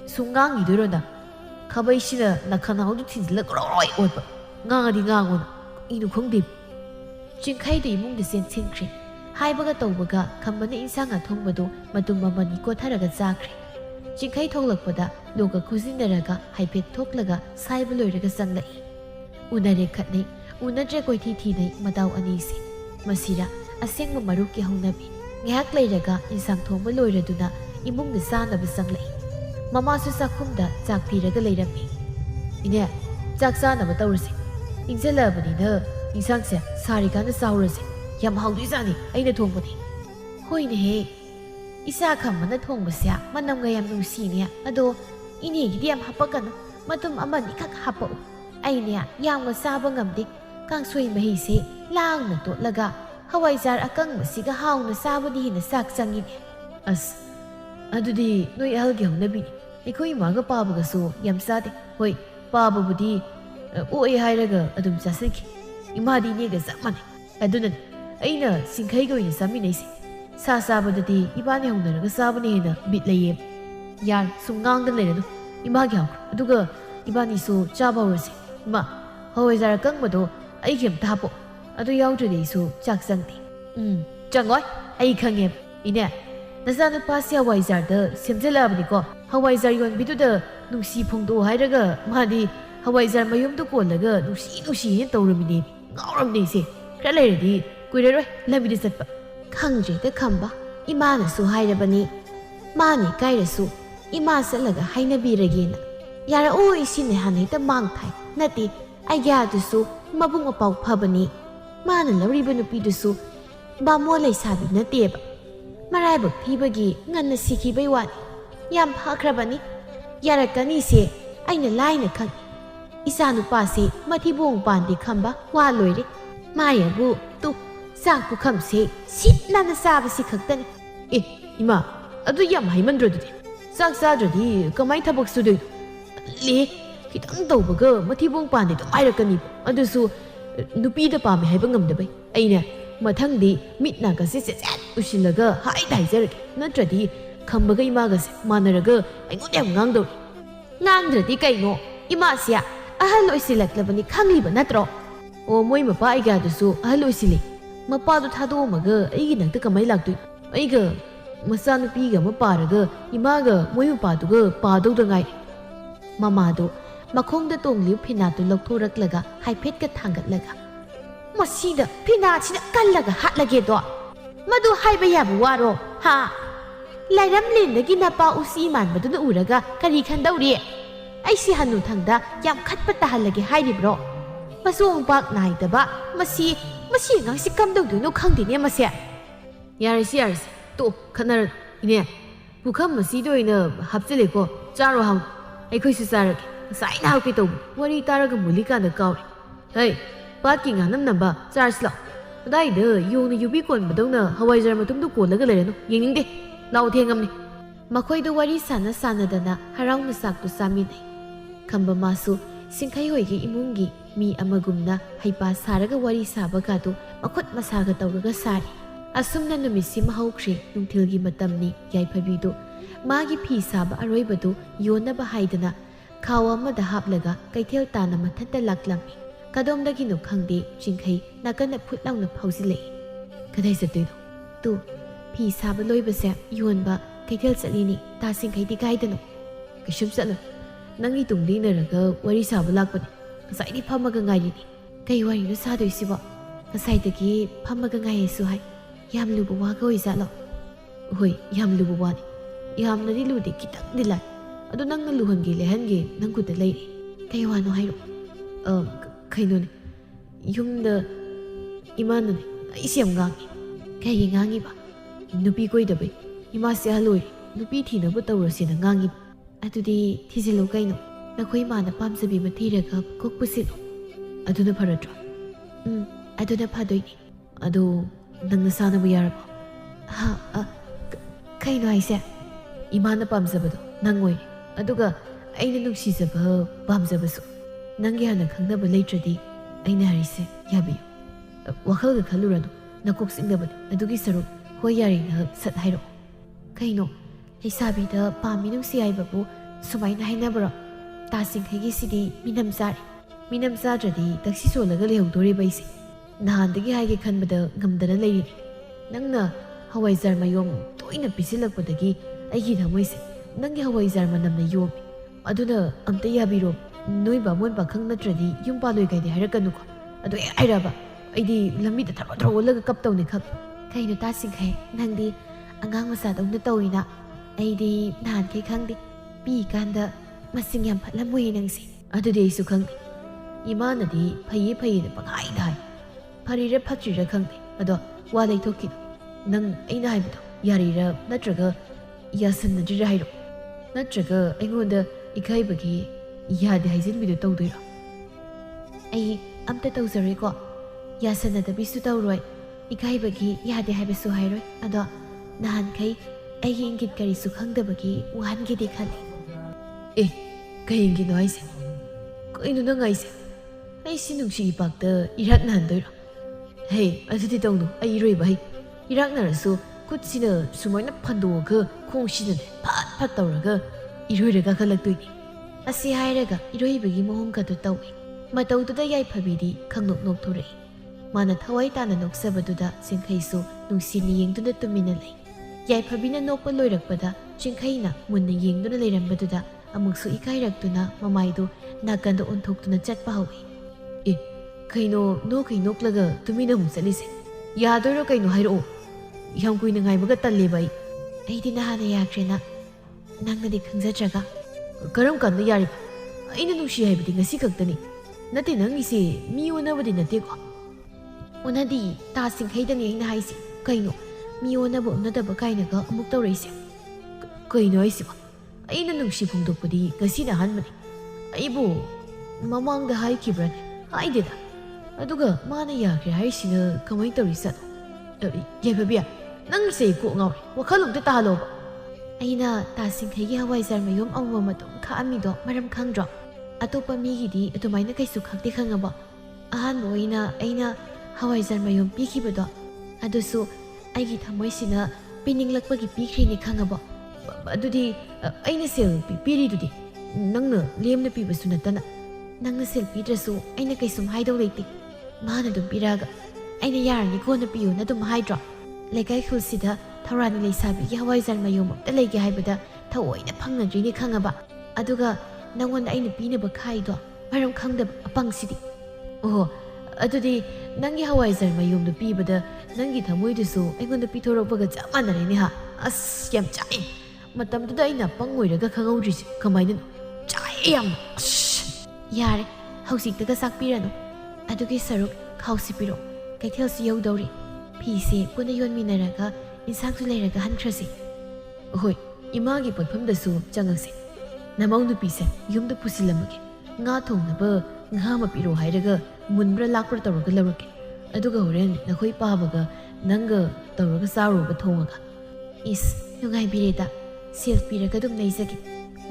순강이 되려나 가바이시나 나카나오도 틴질라 그러이 오빠 ngang ngangon inu khongdip chingkhai de imung de sen chingkhri haibaga tawbaga khambana insanga thongbado matum mamani ko tharaga chakri chingkhai thoglakpada loga khujindaraga haipet thoklaga saiba loiraga sanglai unare khatnai unatre koi thi nei madaw ani se masira asengma maruk ki hongnabi ngak leiraga insang thongba loiraduna imung de sanaba sanglai mama su sakhumda chak phiraga leirami ine chak sanaba tawrse 인젤라버니나 인상세 사리가는 싸우르세 얌하우도 이상이 아이네 통보니 호이네 이사카만나 통보스야 만남가 얌 누시니야 아도 이니기디 얌 하빠가나 마tum 아마니 칵 하빠 아이네야 얌가 사방감디 깡소이 마히세 랑나 또라가 하와이자르 아깡마시가 하우나 사바디 히나 삭상이네 아스 아두디 노이 알게 홍나비니 이코이 마가 빠바가소 얌사데 호이 빠바부디 오에 하이라가 아둠 자스키 이마디 니가 잡마네 아두는 아이나 싱카이가 있는 사미네시 사사바드디 이바니 홍나라가 사바네나 빛레예 야 숭강들 내려도 이마기 하고 아두가 이바니소 짜바오르세 마 허웨자라 깡마도 아이겸 다보 아두 야우드리소 짝상디 짱거이 아이 강에 이네 나사는 파시아 와이자르다 셈젤라브니고 하와이자르 연비두다 누시 퐁도 하이라가 마디 하와이자르 마용도 꼴라가 누시 떠오르미니 ngauramnese khra leiradi kuireroi lamidi satpa khangje de khamba imana su hairabani mani kairasu ima salaga hainabiragena yara o isine hanai ta mangthai nati aigya dusu mabung apau phabani mana lawriba nupi dusu ba mo leisabi nateba maraiba phibagi nganna sikhibai wani yam phakhrabani yarakani se aina laina khang isa nupase mathibong pandi khamba wa loire mayabu tu sakku khamse sitnana sabasi khaktani ima adu yam haimandrodudi sak sadrodi kamai thabak sudoi le kitang tawbaga mathibong pandi to airakani adusu nupi da pame haiba ngamdabai aina mathangdi mitna ka se usilaga hai daijar natradi khambaga ima ga se manaraga aingodem ngangdo ngangdradi kaino ima sia ahal oisilaklabani khangliba natro o moi mapa aiga dusu ahal oisili mapa du thado maga aigi nakta kamai laktu aiga masa nupi ga maparaga imaga moi mapa du ga padu da ngai mama du makhong da tongli phina tu lokthораklaga haiphet ka thangatlaga masida phina china kallaga hatlage do madu haiba yabu waro ha lairam lindagi napa usi man madu uraga kari khandawri aisi hanu thangda yam khatpa tahalage hairibro masung pak naidaba masi ngasi kamdong du no khangdine mase yarisi to khanar ine bukham masi doina hapchele ko charo hang aikhoi su sarage saina hauki to wari taraga mulika na kaw hey patki nganam namba charge lo dai de yong ni yubi kon badongna hawaijar matum du kolaga lereno yengingde law thengamni makhoi do wari sana dana haraung sak tu saminai khamba masu singkhai hoigi imungi mi amagumna haipa saraga wari sabaga do makhut masaga tawraga sari asumna numisi mahaukri nungthilgi matamni yaiphabi do magi phi saba aroiba do yona ba haidana khawa ma da haplaga kaithel tana mathatta laklami kadomdagi no khangde chingkhai nakana phutlaungna phausile kadai satino tu phi saba loiba se yonba kaithel chalini ta singkhai di gaidano kishum chalo nangi tungdi naraga wari saba lakpani kasai di phamaga ngai ni kai wari no sa doi siba kasai dagi phamaga ngai su hai yam lu buwa ko izalo hoi yam lu buwa ni yam na di lu de kitang dilai adu nang na luhan ge lehan ge nang ku da lai kai wa no hairo kai no yum da iman no isi am ngang kai ngangi ba nupi koi da bai ima se haloi nupi thi na bu tawrasi na ngangi adudi thijilo kaino nakhoi mana pamsabi ma thiraga kokpusino aduna pharatro aduna phadoi ni adu nangna sana bu yarabo ha kaino aise imana pamsabado nangoi aduga aina nuksisaba pamsabasu nangi hana khangnaba leitradi ꯑꯩꯅ ꯍꯥꯏꯔꯤꯁꯦ ꯌꯥꯕꯤꯌꯨ ꯋꯥꯈꯜꯒ ꯈꯜꯂꯨꯔꯅꯨ ꯅꯀꯣꯛ ꯆꯤꯡꯗꯕꯅꯤ ꯑꯗꯨꯒꯤ ꯁꯔꯨꯛ ꯍꯣꯏ ꯌꯥꯔꯦꯅ ꯁꯠ ꯍꯥꯏꯔꯛꯑꯣ ꯀꯩꯅꯣ ꯂꯩꯁꯥꯕꯤꯗ ꯄꯥꯝꯃꯤ ꯅꯨꯡꯁꯤ ꯍꯥꯏꯕꯕꯨ ꯁꯨꯃꯥꯏꯅ ꯍꯥꯏꯅꯕ꯭ꯔꯣ ꯇꯥꯁꯤꯡꯈꯩꯒꯤꯁꯤꯗꯤ ꯃꯤꯅꯝ ꯆꯥꯔꯦ ꯃꯤꯅꯝ ꯆꯥꯗ꯭ꯔꯗꯤ ꯇꯛꯁꯤ ꯁꯣꯜꯂꯒ ꯂꯩꯍꯧꯗꯣꯔꯤꯕ ꯑꯩꯁꯦ ꯅꯍꯥꯟꯗꯒꯤ ꯍꯥꯏꯒꯦ ꯈꯟꯕꯗ ꯉꯝꯗꯅ ꯂꯩꯔꯤꯅꯤ ꯅꯪꯅ ꯍꯋꯥꯏꯖꯥꯔ ꯃꯌꯣꯝ ꯇꯣꯏꯅ ꯄꯤꯁꯤꯜꯂꯛꯄꯗꯒꯤ ꯑꯩꯒꯤ ꯊꯃꯣꯏꯁꯦ ꯅꯪꯒꯤ ꯍꯋꯥꯏꯖꯥꯔ ꯃꯅꯝꯅ ꯌꯣꯝꯃꯤ ꯑꯗꯨꯅ ꯑꯝꯇ ꯌꯥꯕꯤꯔꯣ ꯅꯣꯏ ꯕꯥꯃꯣꯟ ꯄꯥꯈꯪ ꯅꯠꯇ꯭ꯔꯗꯤ ꯌꯨꯝ ꯄꯥꯜꯂꯣꯏ ꯀꯥꯏꯗꯤ ꯍꯥꯏꯔꯛꯀꯅꯨꯀꯣ ꯑꯗꯨ ꯍꯦꯛ ꯍꯥꯏꯔꯕ ꯑꯩꯗꯤ ꯂꯝꯕꯤꯗ ꯊꯔꯣ ꯊꯔꯣ ꯑꯣꯜꯂꯒ ꯀꯞꯇꯧꯅꯤ ꯈꯪ ꯀꯩꯅꯣ ꯇꯥꯁꯤꯡꯈꯩ ꯅꯪꯗꯤ ꯑꯉꯥꯡ ꯃꯆꯥꯗꯧꯅ ꯇꯧꯏꯅ ꯑꯩꯗꯤ ꯅꯍꯥꯟꯈꯩ ꯈꯪꯗꯦ ꯄꯤꯀꯥꯟꯗ ꯃꯁꯤꯡ ꯌꯥꯝ ꯐꯠꯂꯝꯃꯣꯏꯌꯦ ꯅꯪꯁꯦ ꯑꯗꯨꯗꯤ ꯑꯩꯁꯨ ꯈꯪꯗꯦ ꯏꯃꯥꯅꯗꯤ ꯐꯩꯌꯦ ꯐꯩꯌꯦꯅ ꯄꯪꯍꯥꯏꯗ ꯍꯥꯏ ꯐꯔꯤꯔ ꯐꯠꯇ꯭ꯔꯤꯔ ꯈꯪꯗꯦ ꯑꯗꯣ ꯋꯥ ꯂꯩꯊꯣꯛꯈꯤꯅꯨ ꯅꯪ ꯑꯩꯅ ꯍꯥꯏꯕꯗꯣ ꯌꯥꯔꯤꯔ ꯅꯠꯇ꯭ꯔꯒ ꯌꯥꯁꯟꯅꯗ꯭ꯔꯤꯔ ꯍꯥꯏꯔꯛꯑꯣ ꯅꯠꯇ꯭ꯔꯒ ꯑꯩꯉꯣꯟꯗ ꯏꯀꯥꯏꯕꯒꯤ ꯌꯥꯗꯦ ꯍꯥꯏꯖꯤꯟꯕꯤꯗꯣ ꯇꯧꯗꯣꯏꯔꯣ ꯑꯩ ꯑꯝꯇ ꯇꯧꯖꯔꯣꯏꯀꯣ ꯌꯥꯁꯟꯅꯗꯕꯤꯁꯨ ꯇꯧꯔꯣꯏ ꯏꯀꯥꯏꯕꯒꯤ ꯌꯥꯗꯦ ꯍꯥꯏꯕꯁꯨ ꯍꯥꯏꯔꯣꯏ ꯑꯗꯣ ꯅꯍꯥꯟꯈꯩ ꯑꯩꯒꯤ ꯏꯪꯒꯤꯠ ꯀꯔꯤꯁꯨ ꯈꯪꯗꯕꯒꯤ ꯋꯥꯍꯟꯒꯦꯗꯤ ꯈꯜꯂꯤ ꯑꯦ ꯀꯩꯒꯤꯅꯣ ꯍꯥꯏꯁꯦ ꯀꯩꯅꯣ ꯅꯪ ꯍꯥꯏꯁꯦ ꯑꯩ ꯁꯤ ꯅꯨꯡꯁꯤ ꯏꯄꯥꯛꯇ ꯏꯔꯥꯛꯅꯍꯟꯗꯣꯏꯔꯣ ꯍꯦ ꯑꯗꯨꯗꯤ ꯇꯧꯅꯨ ꯑꯩ ꯏꯔꯣꯏꯕ ꯍꯩ ꯏꯔꯥꯛꯅꯔꯁꯨ ꯈꯨꯠꯁꯤꯅ ꯁꯨꯃꯥꯏꯅ ꯐꯟꯗꯣꯛꯑꯒ ꯈꯣꯡꯁꯤꯅꯅꯦ ꯐꯠ ꯐꯠ ꯇꯧꯔꯒ ꯏꯔꯣꯏꯔꯒ ꯈꯜꯂꯛꯇꯣꯏꯅꯤ ꯑꯁꯤ ꯍꯥꯏꯔꯒ ꯏꯔꯣꯏꯕꯒꯤ ꯃꯑꯣꯡꯒꯗꯨ ꯇꯧꯏ ꯃꯇꯧꯗꯨꯗ ꯌꯥꯏꯐꯕꯤꯗꯤ ꯈꯪꯅꯣꯛ ꯅꯣꯛꯊꯣꯔꯛꯏ ꯃꯥꯅ ꯊꯋꯥꯏ ꯇꯥꯅ ꯅꯣꯛꯆꯕꯗꯨꯗ ꯆꯤꯡꯈꯩꯁꯨ ꯅꯨꯡꯁꯤꯅ ꯌꯦꯡꯗꯨꯅ ꯇꯨꯃꯤꯟꯅ ꯂꯩ ꯌꯥꯏꯐꯕꯤꯅ ꯅꯣꯛꯄ ꯂꯣꯏꯔꯛꯄꯗ ꯆꯤꯡꯈꯩꯅ ꯃꯨꯟꯅ ꯌꯦꯡꯗꯨꯅ ꯂꯩꯔꯝꯕꯗꯨꯗ ꯑꯃꯨꯛꯁꯨ ꯏꯀꯥꯏꯔꯛꯇꯨꯅ ꯃꯃꯥꯏꯗꯨ ꯅꯥꯀꯟꯗ ꯑꯣꯟꯊꯣꯛꯇꯨꯅ ꯆꯠꯄ ꯍꯧꯏ ꯑꯦ ꯀꯩꯅꯣ ꯅꯣꯛꯈꯩ ꯅꯣꯛꯂꯒ ꯇꯨꯃꯤꯟꯅ ꯑꯃꯨꯛ ꯆꯠꯂꯤꯁꯦ ꯌꯥꯗꯣꯏꯔꯣ ꯀꯩꯅꯣ ꯍꯥꯏꯔꯛꯑꯣ ꯌꯥꯝ ꯀꯨꯏꯅ ꯉꯥꯏꯕꯒ ꯇꯜꯂꯦꯕ ꯑꯩꯗꯤ ꯅꯍꯥꯟꯅ ꯌꯥꯈ꯭ꯔꯦꯅ ꯅꯪꯅꯗꯤ ꯈꯪꯖꯗ꯭ꯔꯒ ꯀꯔꯝ ꯀꯥꯟꯗ ꯌꯥꯔꯤꯕ ꯑꯩꯅ ꯅꯨꯡꯁꯤ ꯍꯥꯏꯕꯗꯤ ꯉꯁꯤ ꯈꯛꯇꯅꯤ ꯅꯠꯇꯦ ꯅꯪꯒꯤꯁꯦ ꯃꯤ ꯑꯣꯟꯅꯕꯗꯤ ꯅꯠꯇꯦꯀꯣ ꯑꯣꯟꯅꯗꯤ ꯇꯥꯁꯤꯡꯈꯩꯗꯅꯤ ꯑꯩꯅ ꯍꯥꯏꯁꯦ ꯀꯩꯅꯣ ꯃꯤ ꯑꯣꯟꯅꯕ ꯑꯣꯟꯅꯗꯕ ꯀꯥꯏꯅꯒ ꯑꯃꯨꯛ ꯇꯧꯔꯛꯏꯁꯦ ꯀꯩꯅꯣ ꯍꯥꯏꯁꯤꯕꯣ ꯑꯩꯅ ꯅꯨꯡꯁꯤ ꯐꯣꯡꯗꯣꯛꯄꯗꯤ ꯉꯁꯤꯅ ꯑꯍꯥꯟꯕꯅꯤ ꯑꯩꯕꯨ ꯃꯃꯥꯡꯗ ꯍꯥꯏꯈꯤꯕ꯭ꯔꯅꯦ ꯍꯥꯏꯗꯦꯗ ꯑꯗꯨꯒ ꯃꯥꯅ ꯌꯥꯈ꯭ꯔꯦ ꯍꯥꯏꯔꯤꯁꯤꯅ ꯀꯃꯥꯏꯅ ꯇꯧꯔꯤꯖꯥꯠꯅꯣ ꯌꯥꯏꯐꯕꯤ ꯅꯪꯒꯤꯁꯦ ꯀꯣꯛ ꯉꯥꯎꯔꯦ ꯋꯥꯈꯜ ꯑꯝꯇ ꯇꯥꯍꯜꯂꯣꯕ ꯑꯩꯅ ꯇꯥꯁꯤꯡꯈꯩꯒꯤ ꯍꯋꯥꯏꯖꯥꯔ ꯃꯌꯨꯝ ꯑꯃꯃꯝ ꯑꯗꯨꯝ ꯈꯥꯛꯑꯝꯃꯤꯗꯣ ꯃꯔꯝ ꯈꯪꯗ꯭ꯔꯣ ꯑꯇꯣꯞꯄ ꯃꯤꯒꯤꯗꯤ ꯑꯗꯨꯃꯥꯏꯅ ꯀꯩꯁꯨ ꯈꯪꯗꯦ ꯈꯪꯉꯕꯣ ꯑꯍꯥꯟꯕ ꯑꯣꯏꯅ ꯑꯩꯅ ꯍꯋꯥꯏꯖꯥꯔ ꯃꯌꯨꯝ ꯄꯤꯈꯤꯕꯗꯣ ꯑꯗꯨꯁꯨ ꯑꯩꯒꯤ ꯊꯃꯣꯏꯁꯤꯅ ꯄꯤꯅꯤꯡꯂꯛꯄꯒꯤ ꯄꯤꯈ꯭ꯔꯤꯅꯦ ꯈꯪꯉꯕꯣ ꯑꯗꯨꯗꯤ ꯑꯩꯅ ꯁꯦꯜ ꯄꯤꯔꯤꯗꯨꯗꯤ ꯅꯪꯅ ꯂꯦꯝꯅ ꯄꯤꯕꯁꯨ ꯅꯠꯇꯅ ꯅꯪꯅ ꯁꯦꯜ ꯄꯤꯗ꯭ꯔꯁꯨ ꯑꯩꯅ ꯀꯩꯁꯨꯝ ꯍꯥꯏꯗꯧ ꯂꯩꯇꯦ ꯃꯥꯅ ꯑꯗꯨꯝ ꯄꯤꯔꯛꯑꯒ ꯑꯩꯅ ꯌꯥꯔꯅꯤ ꯀꯣꯟꯅ ꯄꯤꯌꯨꯅ ꯑꯗꯨꯝ ꯍꯥꯏꯗ꯭ꯔꯣ ꯂꯩꯀꯥꯏ ꯈꯨꯜꯁꯤꯗ ꯊꯧꯔꯥꯅꯤ ꯂꯩꯁꯥꯕꯤꯒꯤ ꯍꯋꯥꯏꯖꯥꯔ ꯃꯌꯨꯝ ꯑꯝꯇ ꯂꯩꯒꯦ ꯍꯥꯏꯕꯗ ꯊꯑꯣꯏꯅ ꯐꯪꯅꯗ꯭ꯔꯤꯅꯤ ꯈꯪꯉꯕ ꯑꯗꯨꯒ ꯅꯪꯉꯣꯟꯗ ꯑꯩꯅ ꯄꯤꯅꯕ ꯈꯥꯏꯗꯣ ꯃꯔꯝ ꯈꯪꯗꯕ ꯑꯄꯪꯁꯤꯗꯤ ꯑꯣꯍꯣ ꯑꯗꯨꯗꯤ ꯅꯪꯒꯤ ꯍꯋꯥꯏꯖꯥꯔ ꯃꯌꯨꯝꯗꯣ ꯄꯤꯕꯗ ꯅꯪꯒꯤ ꯊꯃꯣꯏꯗꯨꯁꯨ ꯑꯩꯉꯣꯟꯗ ꯄꯤꯊꯣꯔꯛꯄꯒ ꯆꯞ ꯃꯥꯟꯅꯔꯦꯅꯦ ꯍꯥ ꯑꯁ ꯌꯥꯝ ꯆꯥꯛꯑꯦ ꯃꯇꯝꯗꯨꯗ ꯑꯩꯅ ꯑꯄꯪ ꯑꯣꯏꯔꯒ ꯈꯪꯍꯧꯗ꯭ꯔꯤꯁꯦ ꯀꯃꯥꯏꯅꯅꯣ ꯆꯥꯛꯑꯦ ꯌꯥꯝꯅ ꯑꯁ ꯌꯥꯔꯦ ꯍꯧꯖꯤꯛꯇꯒ ꯆꯥꯛꯄꯤꯔꯅꯨ ꯑꯗꯨꯒꯤ ꯁꯔꯨꯛ ꯈꯥꯎꯁꯤ ꯄꯤꯔꯛꯑꯣ ꯀꯩꯊꯦꯜꯁꯨ ꯌꯧꯗꯧꯔꯤ ꯐꯤꯁꯦ ꯄꯨꯟꯅ ꯌꯣꯟꯃꯤꯟꯅꯔꯒ ꯏꯟꯁꯥꯡꯁꯨ ꯂꯩꯔꯒ ꯍꯟꯈ꯭ꯔꯁꯤ ꯍꯣꯏ ꯏꯃꯥꯒꯤ ꯄꯣꯠꯐꯝꯗꯁꯨ ꯆꯪꯉꯛꯁꯤ ꯅꯃꯧ ꯅꯨꯄꯤꯁꯦ ꯌꯨꯝꯗ ꯄꯨꯁꯤꯜꯂꯝꯃꯒꯦ ꯉꯥ ꯊꯣꯡꯅꯕ ꯉꯥ ꯑꯃ ꯄꯤꯔꯛꯑꯣ ꯍꯥꯏꯔꯒ ꯃꯨꯟꯕ꯭ꯔꯥ ꯂꯥꯛꯄ꯭ꯔꯥ ꯇꯧꯔꯒ ꯂꯧꯔꯛꯀꯦ ꯑꯗꯨꯒ ꯍꯣꯔꯦꯟ ꯅꯈꯣꯏ ꯄꯥꯕꯒ ꯅꯪꯒ ꯇꯧꯔꯒ ꯆꯥꯔꯨꯔꯒ ꯊꯣꯡꯉꯒ ꯏꯁ ꯅꯨꯡꯉꯥꯏꯕꯤꯔꯦꯗ ꯁꯦꯜ ꯄꯤꯔꯒ ꯑꯗꯨꯝ ꯂꯩꯖꯒꯦ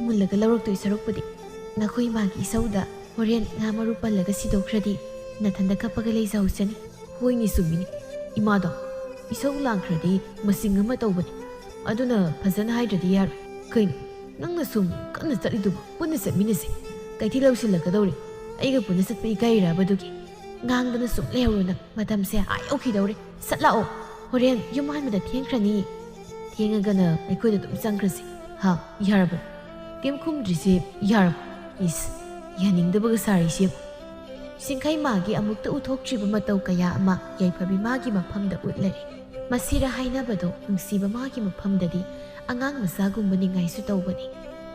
ꯃꯨꯜꯂꯒ ꯂꯧꯔꯛꯇꯣꯏ ꯁꯔꯨꯛꯄꯨꯗꯤ ꯅꯈꯣꯏ ꯃꯥꯒꯤ ꯏꯁꯧꯗ ꯍꯣꯔꯦꯟ ꯉꯥ ꯃꯔꯨ ꯄꯜꯂꯒ ꯁꯤꯗꯣꯛꯈ꯭ꯔꯗꯤ ꯅꯊꯟꯗ ꯀꯞꯄꯒ ꯂꯩꯖꯍꯧꯁꯅꯤ ꯍꯣꯏꯅꯤ ꯆꯨꯝꯃꯤꯅꯤ ꯏꯃꯥꯗꯣ ꯏꯁꯧ ꯂꯥꯡꯈ꯭ꯔꯗꯤ ꯃꯁꯤꯡ ꯑꯃ ꯇꯧꯕꯅꯤ ꯑꯗꯨꯅ ꯐꯖꯅ ꯍꯥꯏꯗ꯭ꯔꯗꯤ ꯌꯥꯔꯣꯏ ꯀꯩꯅꯣ ꯅꯪꯅ ꯁꯨꯝ ꯀꯟꯅ ꯆꯠꯂꯤꯗꯨꯕꯨ ꯄꯨꯟꯅ ꯆꯠꯃꯤꯟꯅꯁꯦ ꯀꯩꯊꯦꯜ ꯌꯧꯁꯤꯜꯂꯛꯀꯗꯧꯔꯤ ꯑꯩꯒ ꯄꯨꯟꯅ ꯆꯠꯄ ꯏꯀꯥꯏꯔꯕꯗꯨꯒꯤ ꯉꯥꯡꯗꯅ ꯁꯨꯝ ꯂꯩꯍꯧꯔꯣ ꯅꯪ ꯃꯇꯝꯁꯦ ꯌꯧꯈꯤꯗꯧꯔꯦ ꯁꯠ ꯂꯥꯛꯑꯣ ꯍꯣꯔꯦꯟ ꯌꯨꯝ ꯍꯟꯕꯗ ꯊꯦꯡꯈ꯭ꯔꯅꯤ ꯊꯦꯡꯉꯒꯅ ꯑꯩꯈꯣꯏꯗ ꯑꯗꯨꯝ ꯆꯪꯈ꯭ꯔꯁꯤ ꯍꯥ ꯌꯥꯔꯕ ꯀꯩꯝ ꯈꯨꯝꯗ꯭ꯔꯤꯁꯦ ꯌꯥꯔꯕ ꯏꯁ ꯌꯥꯅꯤꯡꯗꯕꯒ ꯁꯥꯔꯤꯁꯦ ꯆꯤꯡꯈꯩ ꯃꯥꯒꯤ ꯑꯃꯨꯛꯇ ꯎꯊꯣꯛꯇ꯭ꯔꯤꯕ ꯃꯇꯧ ꯀꯌꯥ ꯑꯃ ꯌꯥꯏꯐꯕꯤ ꯃꯥꯒꯤ ꯃꯐꯝꯗ ꯎꯠꯂꯔꯤ ꯃꯁꯤꯔ ꯍꯥꯏꯅꯕꯗꯣ ꯅꯨꯡꯁꯤꯕ ꯃꯥꯒꯤ ꯃꯐꯝꯗꯗꯤ ꯑꯉꯥꯡ ꯃꯆꯥꯒꯨꯝꯕ ꯅꯤꯡꯉꯥꯏꯁꯨ ꯇꯧꯕꯅꯤ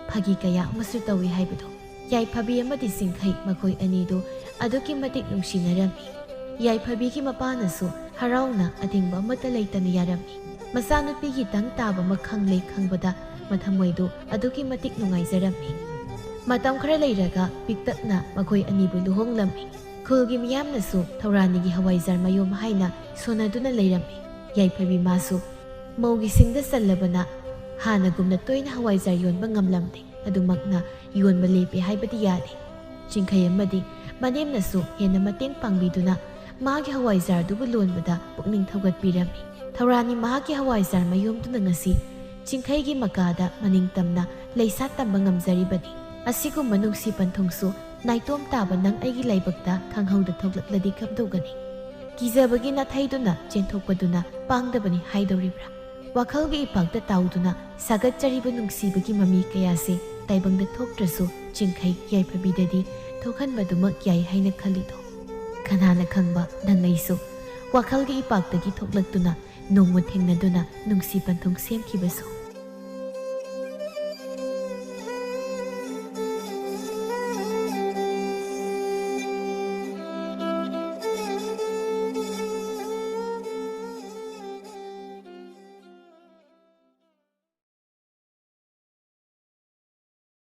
ꯐꯥꯒꯤ ꯀꯌꯥ ꯑꯃꯁꯨ ꯇꯧꯏ ꯍꯥꯏꯕꯗꯣ ꯌꯥꯏꯐꯕꯤ ꯑꯃꯗꯤ ꯆꯤꯡꯈꯩ ꯃꯈꯣꯏ ꯑꯅꯤꯗꯨ ꯑꯗꯨꯛꯀꯤ ꯃꯇꯤꯛ ꯅꯨꯡꯁꯤꯅꯔꯝꯃꯤ ꯌꯥꯏꯐꯕꯤꯒꯤ ꯃꯄꯥꯅꯁꯨ ꯍꯔꯥꯎꯅ ꯑꯊꯤꯡꯕ ꯑꯃꯠꯇ ꯂꯩꯇꯅ ꯌꯥꯔꯝꯃꯤ ꯃꯆꯥꯅꯨꯄꯤꯒꯤ ꯇꯪ ꯇꯥꯕ ꯑꯃ ꯈꯪꯂꯦ ꯈꯪꯕꯗ ꯃꯊꯃꯣꯏꯗꯨ ꯑꯗꯨꯛꯀꯤ ꯃꯇꯤꯛ ꯅꯨꯡꯉꯥꯏꯖꯔꯝꯃꯤ ꯃꯇꯝ ꯈꯔ ꯂꯩꯔꯒ ꯄꯤꯛꯇꯛꯅ ꯃꯈꯣꯏ ꯑꯅꯤꯕꯨ ꯂꯨꯍꯣꯡꯂꯝꯃꯤ ꯈꯨꯜꯒꯤ ꯃꯤꯌꯥꯝꯅꯁꯨ ꯊꯧꯔꯥꯅꯤꯒꯤ ꯍꯋꯥꯏꯖꯥꯔ ꯃꯌꯨꯝ ꯍꯥꯏꯅ ꯁꯣꯟꯅꯗꯨꯅ ꯂꯩꯔꯝꯃꯤ ꯌꯥꯏꯐꯕꯤ ꯃꯥꯁꯨ ꯃꯧꯒꯤ ꯁꯤꯡꯗ ꯆꯜꯂꯕꯅ ꯍꯥꯟꯅꯒꯨꯝꯅ ꯇꯣꯏꯅ ꯍꯋꯥꯏꯖꯥꯔ ꯌꯣꯟꯕ ꯉꯝꯂꯝꯗꯦ ꯑꯗꯨꯃꯛꯅ ꯌꯣꯟꯕ ꯂꯦꯞꯄꯦ ꯍꯥꯏꯕꯗꯤ ꯌꯥꯗꯦ ꯆꯤꯡꯈꯩ ꯑꯃꯗꯤ ꯃꯅꯦꯝꯅꯁꯨ ꯍꯦꯟꯅ ꯃꯇꯦꯡ ꯄꯥꯡꯕꯤꯗꯨꯅ ꯃꯥꯒꯤ ꯍꯋꯥꯏꯖꯥꯔꯗꯨꯕꯨ ꯂꯣꯟꯕꯗ ꯄꯨꯛꯅꯤꯡ ꯊꯧꯒꯠꯄꯤꯔꯝꯃꯤ꯫ ꯊꯧꯔꯥꯅꯤ ꯃꯍꯥꯛꯀꯤ ꯍꯋꯥꯏꯖꯥꯔ ꯃꯌꯨꯝꯗꯨꯅ ꯉꯁꯤ ꯆꯤꯡꯈꯩꯒꯤ ꯃꯀꯥꯗ ꯃꯅꯤꯡꯇꯝꯅ ꯂꯩꯁꯥꯠ ꯇꯝꯕ ꯉꯝꯖꯔꯤꯕꯅꯤ꯫ ꯑꯁꯤꯒꯨꯝꯕ ꯅꯨꯡꯁꯤ ꯄꯟꯊꯨꯡꯁꯨ ꯅꯥꯏꯇꯣꯝ ꯇꯥꯕ ꯅꯪ ꯑꯩꯒꯤ ꯂꯥꯏꯕꯛꯇ ꯈꯪꯍꯧꯗ ꯊꯣꯛꯂꯛꯂꯗꯤ ꯀꯝꯗꯧꯒꯅꯤ? ꯀꯤꯖꯕꯒꯤ ꯅꯥꯊꯩꯗꯨꯅ ꯆꯦꯟꯊꯣꯛꯄꯗꯨꯅ ꯄꯥꯡꯗꯕꯅꯤ ꯍꯥꯏꯗꯧꯔꯤꯕ꯭ꯔꯥ? ꯋꯥꯈꯜꯒꯤ ꯏꯄꯥꯛꯇ ꯇꯥꯎꯗꯨꯅ ꯁꯥꯒꯠꯆꯔꯤꯕ ꯅꯨꯡꯁꯤꯕꯒꯤ ꯃꯃꯤ ꯀꯌꯥꯁꯦ ꯇꯥꯏꯕꯪꯗ ꯊꯣꯛꯇ꯭ꯔꯁꯨ ꯆꯤꯡꯈꯩ ꯌꯥꯏꯐꯕꯤꯗꯗꯤ ꯊꯣꯛꯍꯟꯕꯗꯨꯃꯛ ꯌꯥꯏ ꯍꯥꯏꯅ ꯈꯜꯂꯤꯗꯣ꯫ ꯀꯅꯥꯅ ꯈꯪꯕ ꯅꯪ ꯑꯩꯁꯨ ꯋꯥꯈꯜꯒꯤ ꯏꯄꯥꯛꯇꯒꯤ ꯊꯣꯛꯂꯛꯇꯨꯅ ꯅꯣꯡꯃ ꯊꯦꯡꯅꯗꯨꯅ ꯅꯨꯡꯁꯤ ꯄꯟꯊꯨꯡ ꯁꯦꯝꯈꯤꯕꯁꯨ꯫